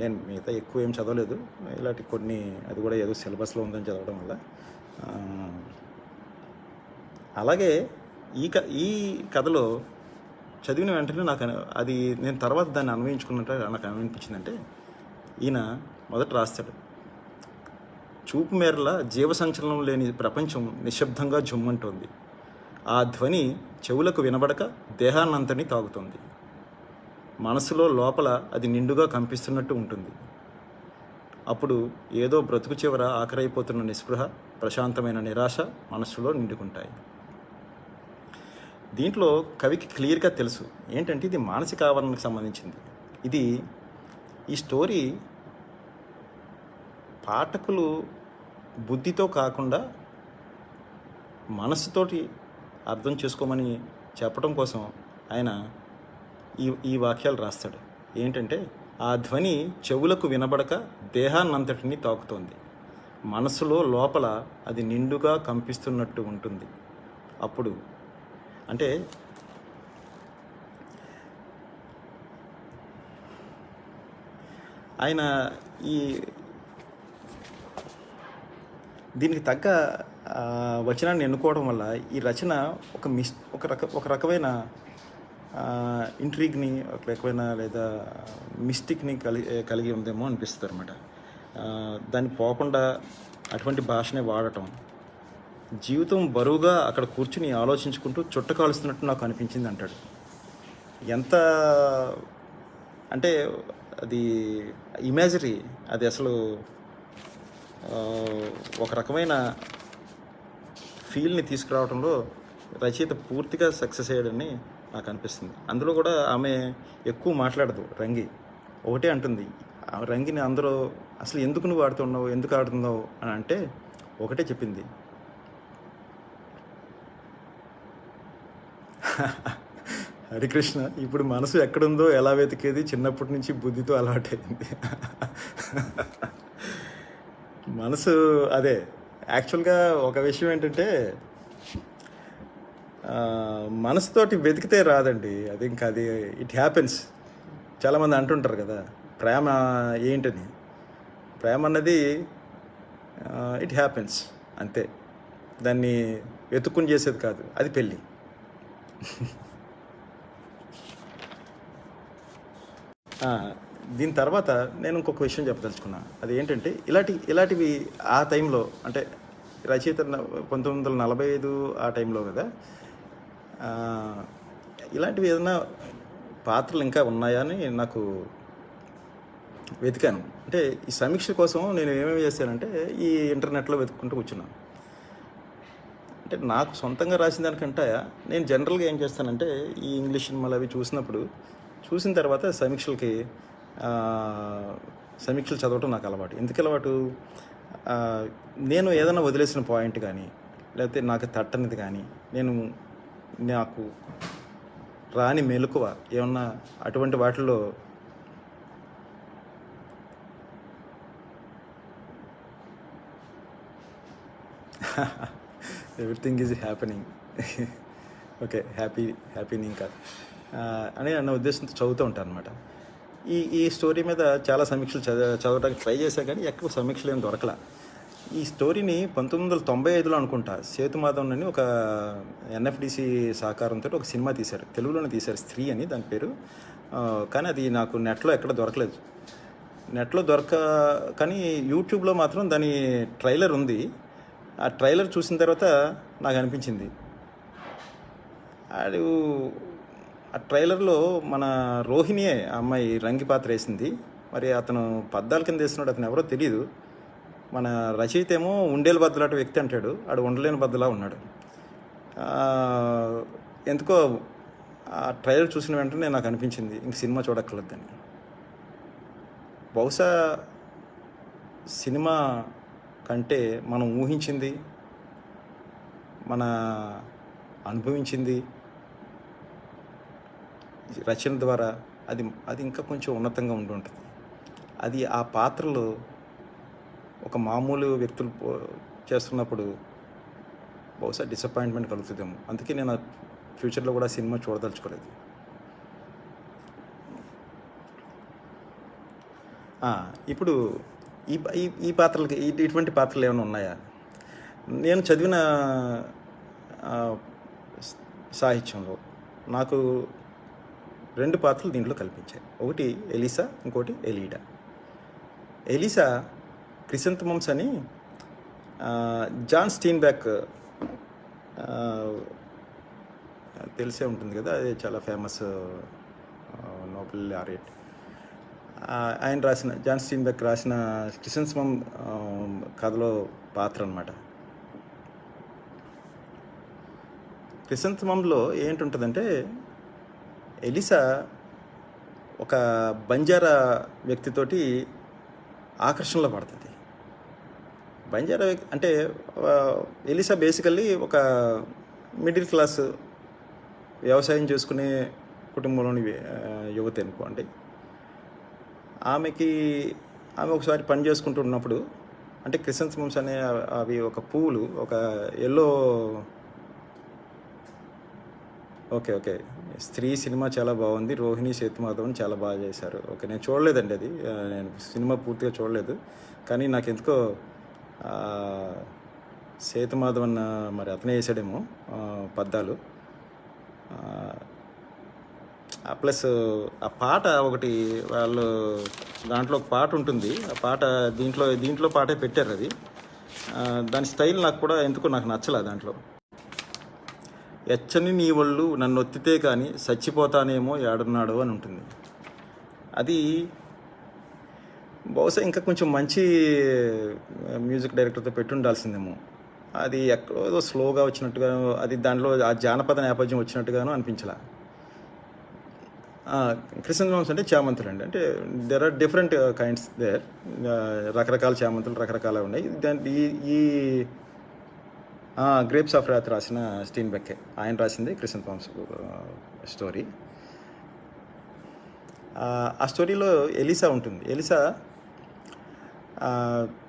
నేను మిగతా ఎక్కువ ఏం చదవలేదు, ఇలాంటి కొన్ని అది కూడా ఏదో సిలబస్లో ఉందని చదవడం వల్ల. అలాగే ఈ కథలో చదివిన వెంటనే నాకు అది నేను తర్వాత దాన్ని అన్వయించుకున్నట్టు నాకు అనిపించిందంటే, ఈయన మొదట రాస్తాడు, చూపు మేరల జీవ సంచలనం లేని ప్రపంచం నిశ్శబ్దంగా జుమ్మంటోంది. ఆ ధ్వని చెవులకు వినబడక దేహాన్నంతని తాగుతుంది. మనసులో లోపల అది నిండుగా కంపిస్తున్నట్టు ఉంటుంది. అప్పుడు ఏదో బ్రతుకు చివర ఆఖరైపోతున్న నిస్పృహ, ప్రశాంతమైన నిరాశ మనస్సులో నిండుకుంటాయి. దీంట్లో కవికి క్లియర్గా తెలుసు ఏంటంటే ఇది మానసిక ఆవరణకు సంబంధించింది. ఈ స్టోరీ పాఠకులు బుద్ధితో కాకుండా మనస్సుతోటి అర్థం చేసుకోమని చెప్పడం కోసం ఆయన ఈ వాక్యాలు రాస్తాడు. ఏంటంటే, ఆ ధ్వని చెవులకు వినబడక దేహాన్నంతటిని తాకుతోంది. మనసులో లోపల అది నిండుగా కంపిస్తున్నట్టు ఉంటుంది. అప్పుడు అంటే ఆయన దీనికి తగ్గ వచనాన్ని ఎన్నుకోవడం వల్ల ఈ రచన ఒక రకమైన ఇంట్రీగ్ని, ఒక రకమైన లేదా మిస్టిక్ని కలిగి ఉందేమో అనిపిస్తుంది అనమాట. దాన్ని పోకుండా అటువంటి భాషనే వాడటం, జీవితం బరువుగా అక్కడ కూర్చుని ఆలోచించుకుంటూ చుట్ట కాలుస్తున్నట్టు నాకు అనిపించింది అంటాడు. ఎంత అంటే అది ఇమేజరీ, అది అసలు ఒక రకమైన ఫీల్ని తీసుకురావడంలో రచయిత పూర్తిగా సక్సెస్ అయ్యాడని నాకు అనిపిస్తుంది. అందులో కూడా ఆమె ఎక్కువ మాట్లాడదు. రంగి ఒకటే అంటుంది, ఆ రంగిని అందరూ అసలు ఎందుకు నువ్వు ఆడుతున్నావు, ఎందుకు ఆడుతున్నావు అని అంటే ఒకటే చెప్పింది, హరికృష్ణ, ఇప్పుడు మనసు ఎక్కడుందో ఎలా వెతికేది, చిన్నప్పటి నుంచి బుద్ధితో అలవాటైంది. మనసు అదే. యాక్చువల్గా ఒక విషయం ఏంటంటే, మనసుతోటి వెతికితే రాదండి అది. ఇంకా అది ఇట్ హ్యాపెన్స్. చాలామంది అంటుంటారు కదా ప్రేమ ఏంటని. ప్రేమ అన్నది ఇట్ హ్యాపెన్స్ అంతే, దాన్ని వెతుక్కుని చేసేది కాదు, అది పెళ్ళి. దీని తర్వాత నేను ఇంకొక విషయం చెప్పదలుచుకున్నా. అది ఏంటంటే, ఇలాంటివి ఆ టైంలో అంటే రచయిత 1945 ఆ టైంలో కదా, ఇలాంటివి ఏదైనా పాత్రలు ఇంకా ఉన్నాయా అని నాకు వెతికాను. అంటే ఈ సమీక్ష కోసం నేను ఏమేమి చేశానంటే ఈ ఇంటర్నెట్లో వెతుక్కుంటూ కూర్చున్నాను. అంటే నాకు సొంతంగా రాసిన దానికంటే నేను జనరల్గా ఏం చేస్తానంటే, ఈ ఇంగ్లీష్ సినిమాలు అవి చూసిన తర్వాత సమీక్షలకి సమీక్షలు చదవటం నాకు అలవాటు. ఎందుకు అలవాటు? ఆ, నేను ఏదైనా వదిలేసిన పాయింట్ కానీ, లేకపోతే నాకు తట్టనిది కానీ, నాకు రాని మెలకువ ఏమన్నా అటువంటి వాటిల్లో ఎవ్రీథింగ్ ఈజ్ హ్యాపెనింగ్. ఓకే, హ్యాపీని ఇంకా అని అన్న ఉద్దేశంతో చదువుతూ ఉంటాను అనమాట. ఈ స్టోరీ మీద చాలా సమీక్షలు చదవడానికి ట్రై చేశా, కానీ ఎక్కువ సమీక్షలు ఏం దొరకలా. ఈ స్టోరీని 1995లో అనుకుంటా సేతుమాధవన్ అని ఒక ఎన్ఎఫ్డిసి సహకారంతో ఒక సినిమా తీశారు, తెలుగులోనే తీశారు, స్త్రీ అని దాని పేరు. కానీ అది నాకు నెట్లో ఎక్కడ దొరకలేదు. కానీ యూట్యూబ్లో మాత్రం దాని ట్రైలర్ ఉంది. ఆ ట్రైలర్ చూసిన తర్వాత నాకు అనిపించింది, అది ఆ ట్రైలర్లో మన రోహిణియే ఆ అమ్మాయి రంగి పాత్ర వేసింది. మరి అతను పద్దాల కింద వేసినాడు, అతను ఎవరో తెలియదు. మన రచయిత ఏమో ఉండేలు బద్దలాట వ్యక్తి అంటాడు, ఆడు ఉండలేని బద్దలా ఉన్నాడు. ఎందుకో ఆ ట్రైలర్ చూసిన వెంటనే నాకు అనిపించింది ఇంక సినిమా చూడక్కర్లేదని. బహుశా సినిమా కంటే మనం ఊహించింది, మన అనుభవించింది రచన ద్వారా అది ఇంకా కొంచెం ఉన్నతంగా ఉండి ఉంటుంది. అది ఆ పాత్రలు ఒక మామూలు వ్యక్తులు చేస్తున్నప్పుడు బహుశా డిసప్పాయింట్మెంట్ కలుగుతుందేమో. అందుకే నేను ఫ్యూచర్లో కూడా సినిమా చూడదలుచుకోలేదు. ఇప్పుడు ఈ పాత్రలకి ఇటువంటి పాత్రలు ఏమైనా ఉన్నాయా? నేను చదివిన సాహిత్యంలో నాకు 2 పాత్రలు దీంట్లో కల్పించాయి. ఒకటి ఎలిసా, ఇంకోటి ఎలీడా. ఎలిసా క్రిసంతమమ్స్ అని జాన్ స్టీన్బ్యాక్ తెలిసే ఉంటుంది కదా, అది చాలా ఫేమస్ నోబెల్ లారెట్. జాన్ స్టీన్బ్యాక్ రాసిన క్రిసంతమమ్ కథలో పాత్ర అనమాట. క్రిసంతమంలో ఏంటుంటుందంటే, ఎలిసా ఒక బంజారా వ్యక్తితోటి ఆకర్షణలో పడుతుంది. బంజారా అంటే ఎలిసా బేసికల్లీ ఒక మిడిల్ క్లాస్ వ్యవసాయం చేసుకునే కుటుంబంలోని యువతి అనుకోండి. ఆమె ఒకసారి పని చేసుకుంటున్నప్పుడు, అంటే క్రిసంతమమ్స్ అనే అవి ఒక పువ్వులు, ఒక ఎల్లో. ఓకే, స్త్రీ సినిమా చాలా బాగుంది, రోహిణి సేతుమాధవన్ చాలా బాగా చేశారు. ఓకే, నేను చూడలేదండి అది, నేను సినిమా పూర్తిగా చూడలేదు. కానీ నాకు ఎందుకో సేతుమాధవన్ మరి అతనే వేసాడేమో పద్దాలు. ప్లస్ ఆ పాట ఒకటి, వాళ్ళు దాంట్లో ఒక పాట ఉంటుంది, ఆ పాట దీంట్లో పాటే పెట్టారు. అది దాని స్టైల్ నాకు కూడా ఎందుకో నాకు నచ్చలే. దాంట్లో ఎచ్చని నీ ఒళ్ళు నన్ను ఒత్తితే కానీ చచ్చిపోతానేమో ఏడున్నాడు అని ఉంటుంది. అది బహుశా ఇంకా కొంచెం మంచి మ్యూజిక్ డైరెక్టర్తో పెట్టి ఉండాల్సిందేమో. అది ఎక్కడో స్లోగా వచ్చినట్టుగా, అది దాంట్లో ఆ జానపద నేపథ్యం వచ్చినట్టుగాను అనిపించలే. క్రిసంతమమ్స్ అంటే చామంతులు అండి, అంటే there are different kinds there. రకరకాల చామంతులు రకరకాల ఉన్నాయి. ఈ గ్రేప్స్ ఆఫ్ రాత్ రాసిన స్టీన్బెక్కే, ఆయన రాసింది క్రిసంతమమ్స్ స్టోరీ. ఆ స్టోరీలో ఎలిసా ఉంటుంది. ఎలిసా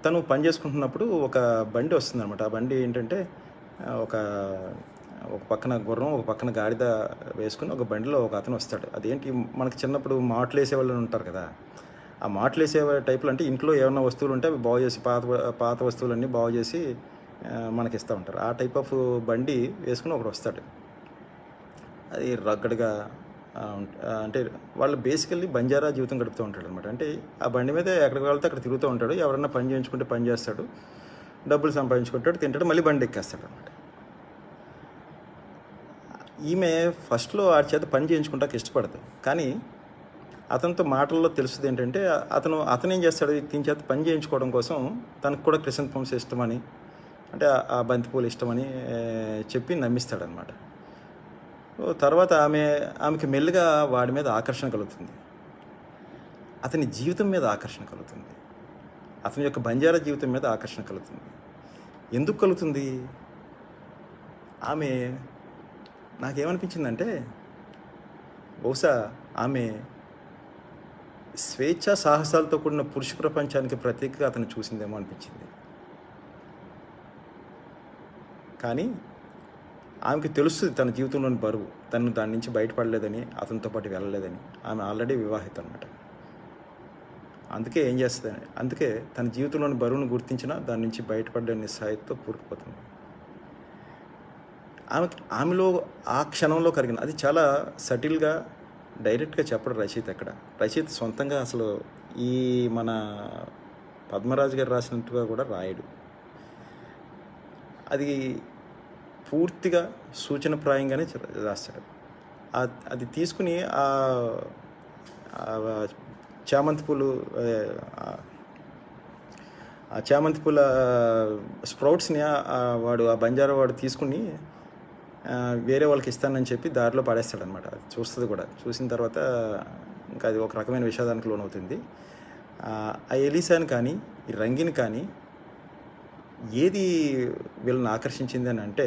తను పని చేసుకుంటున్నప్పుడు ఒక బండి వస్తుంది అనమాట. ఆ బండి ఏంటంటే ఒక పక్కన గుర్రం, ఒక పక్కన గాడిద వేసుకుని ఒక బండిలో ఒక అతను వస్తాడు. అదేంటి, మనకి చిన్నప్పుడు మాటలు వేసేవాళ్ళు ఉంటారు కదా, ఆ మాటలు వేసే టైపులు, అంటే ఇంట్లో ఏమైనా వస్తువులు ఉంటే అవి బాగు చేసి, పాత వస్తువులన్నీ బాగు చేసి మనకి ఇస్తూ ఉంటారు. ఆ టైప్ ఆఫ్ బండి వేసుకుని ఒకడు వస్తాడు. అది రగ్గడ్గా అంటే వాళ్ళు బేసికల్లీ బంజారా జీవితం గడుపుతూ ఉంటాడు అనమాట. అంటే ఆ బండి మీద ఎక్కడికి వెళ్తే అక్కడ తిరుగుతూ ఉంటాడు. ఎవరన్నా పని చేయించుకుంటే పని చేస్తాడు, డబ్బులు సంపాదించుకుంటాడు, తింటాడు, మళ్ళీ బండి ఎక్కేస్తాడు అనమాట. ఈమె ఫస్ట్లో ఆ చేత పని చేయించుకుంటాక ఇష్టపడదు. కానీ అతనితో మాటల్లో తెలుస్తుంది ఏంటంటే, అతను ఏం చేస్తాడు, దీని చేత పని చేయించుకోవడం కోసం తనకు కూడా క్రిసంతమమ్స్ ఇష్టమని, అంటే ఆ బంతిపూలు ఇష్టమని చెప్పి నమ్మిస్తాడనమాట. తర్వాత ఆమెకి మెల్లిగా వాడి మీద ఆకర్షణ కలుగుతుంది. అతని జీవితం మీద ఆకర్షణ కలుగుతుంది. అతని యొక్క బంజారా జీవితం మీద ఆకర్షణ కలుగుతుంది. ఎందుకు కలుగుతుంది? ఆమె నాకేమనిపించిందంటే, బహుశా ఆమె స్వేచ్ఛా సాహసాలతో కూడిన పురుష ప్రపంచానికి ప్రతీకగా అతను చూసిందేమో అనిపించింది. కానీ ఆమెకి తెలుస్తుంది తన జీవితంలోని బరువు. తను దాని నుంచి బయటపడలేదని, అతనితో పాటు వెళ్ళలేదని. ఆమె ఆల్రెడీ వివాహిత అనమాట. అందుకే తన జీవితంలోని బరువును గుర్తించినా దాని నుంచి బయటపడే నిస్సహాయతతో కూరుకుపోతుంది. ఆమెలో ఆ క్షణంలో కలిగిన అది చాలా సటిల్గా, డైరెక్ట్గా చెప్పడు రచయిత ఎక్కడ. రచయిత సొంతంగా అసలు ఈ మన పద్మరాజు గారు రాసినట్టుగా కూడా రాయడు. అది పూర్తిగా సూచనప్రాయంగానే రాస్తాడు. అది తీసుకుని చామంతి పూలు ఆ చామంతి పూల స్ప్రౌట్స్ని వాడు ఆ బంజారా వాడు తీసుకుని వేరే వాళ్ళకి ఇస్తానని చెప్పి దారిలో పడేస్తాడనమాట. అది చూస్తుంది కూడా. చూసిన తర్వాత ఇంకా అది ఒక రకమైన విషాదానికి లోనవుతుంది. ఆ ఎలీసాని కానీ ఈ రంగిని కానీ ఏది వీళ్ళని ఆకర్షించింది అని అంటే,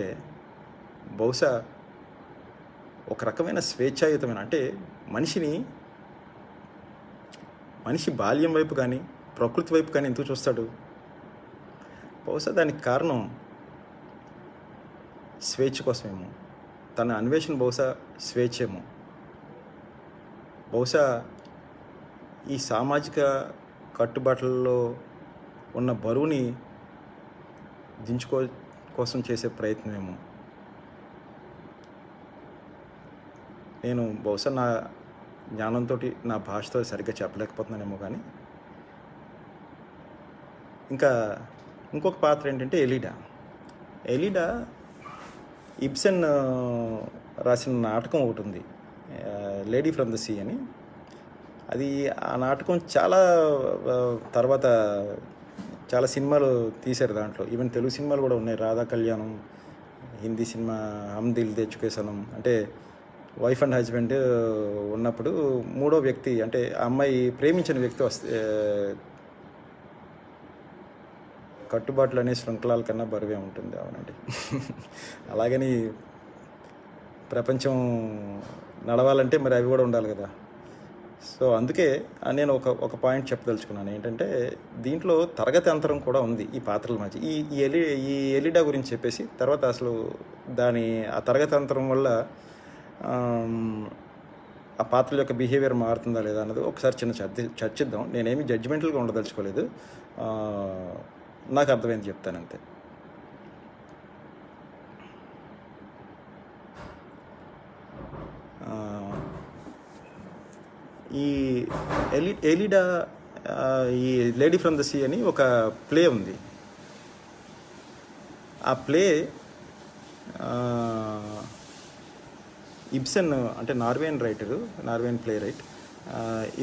బహుశా ఒక రకమైన స్వేచ్ఛాయుతమైన, అంటే మనిషి బాల్యం వైపు కానీ ప్రకృతి వైపు కానీ ఎందుకు చూస్తాడు? బహుశా దానికి కారణం స్వేచ్ఛ కోసమేమో. తన అన్వేషణ బహుశా స్వేచ్ఛేమో. బహుశా ఈ సామాజిక కట్టుబాట్లలో ఉన్న బరువుని కోసం చేసే ప్రయత్నమేమో. నేను బహుశా నా జ్ఞానంతో, నా భాషతో సరిగ్గా చెప్పలేకపోతున్నానేమో. కానీ ఇంకొక పాత్ర ఏంటంటే ఎలీడా ఇబ్సెన్ రాసిన నాటకం ఒకటి ఉంది, లేడీ ఫ్రమ్ ద సీ అని. ఆ నాటకం తర్వాత చాలా సినిమాలు తీశారు దాంట్లో. ఈవెన్ తెలుగు సినిమాలు కూడా ఉన్నాయి. రాధా కళ్యాణం, హిందీ సినిమా హమ్ దిల్ దే చుకే సనమ్. అంటే వైఫ్ అండ్ హస్బెండ్ ఉన్నప్పుడు మూడో వ్యక్తి, అంటే ఆ అమ్మాయి ప్రేమించిన వ్యక్తి కట్టుబాట్లు అనే శృంఖలాల కన్నా బరువే ఉంటుంది. అవునండి. అలాగని ప్రపంచం నడవాలంటే మరి అవి కూడా ఉండాలి కదా. సో అందుకే నేను ఒక పాయింట్ చెప్పదలుచుకున్నాను. ఏంటంటే దీంట్లో తరగతి అంతరం కూడా ఉంది ఈ పాత్రల మధ్య. ఈ ఎలిడా గురించి చెప్పేసి తర్వాత అసలు ఆ తరగతి అంతరం వల్ల ఆ పాత్రల యొక్క బిహేవియర్ మారుతుందా లేదా అన్నది ఒకసారి చర్చిద్దాం. నేనేమి జడ్జిమెంటల్గా ఉండదలుచుకోలేదు. నాకు అర్థమైంది చెప్తాను అంతే. ఈ ఎలిడా ఈ లేడీ ఫ్రమ్ ద సీ అని ఒక ప్లే ఉంది. ఆ ప్లే ఇబ్సెన్, అంటే నార్వేన్ ప్లే రైట్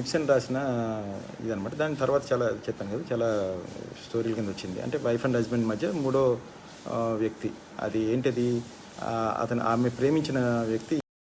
ఇబ్సెన్ రాసిన ఇదనమాట. దాని తర్వాత చాలా చెప్పాను కదా, చాలా స్టోరీల కింద వచ్చింది. అంటే వైఫ్ అండ్ హస్బెండ్ మధ్య మూడో వ్యక్తి. అది ఏంటది? ఆమె ప్రేమించిన వ్యక్తి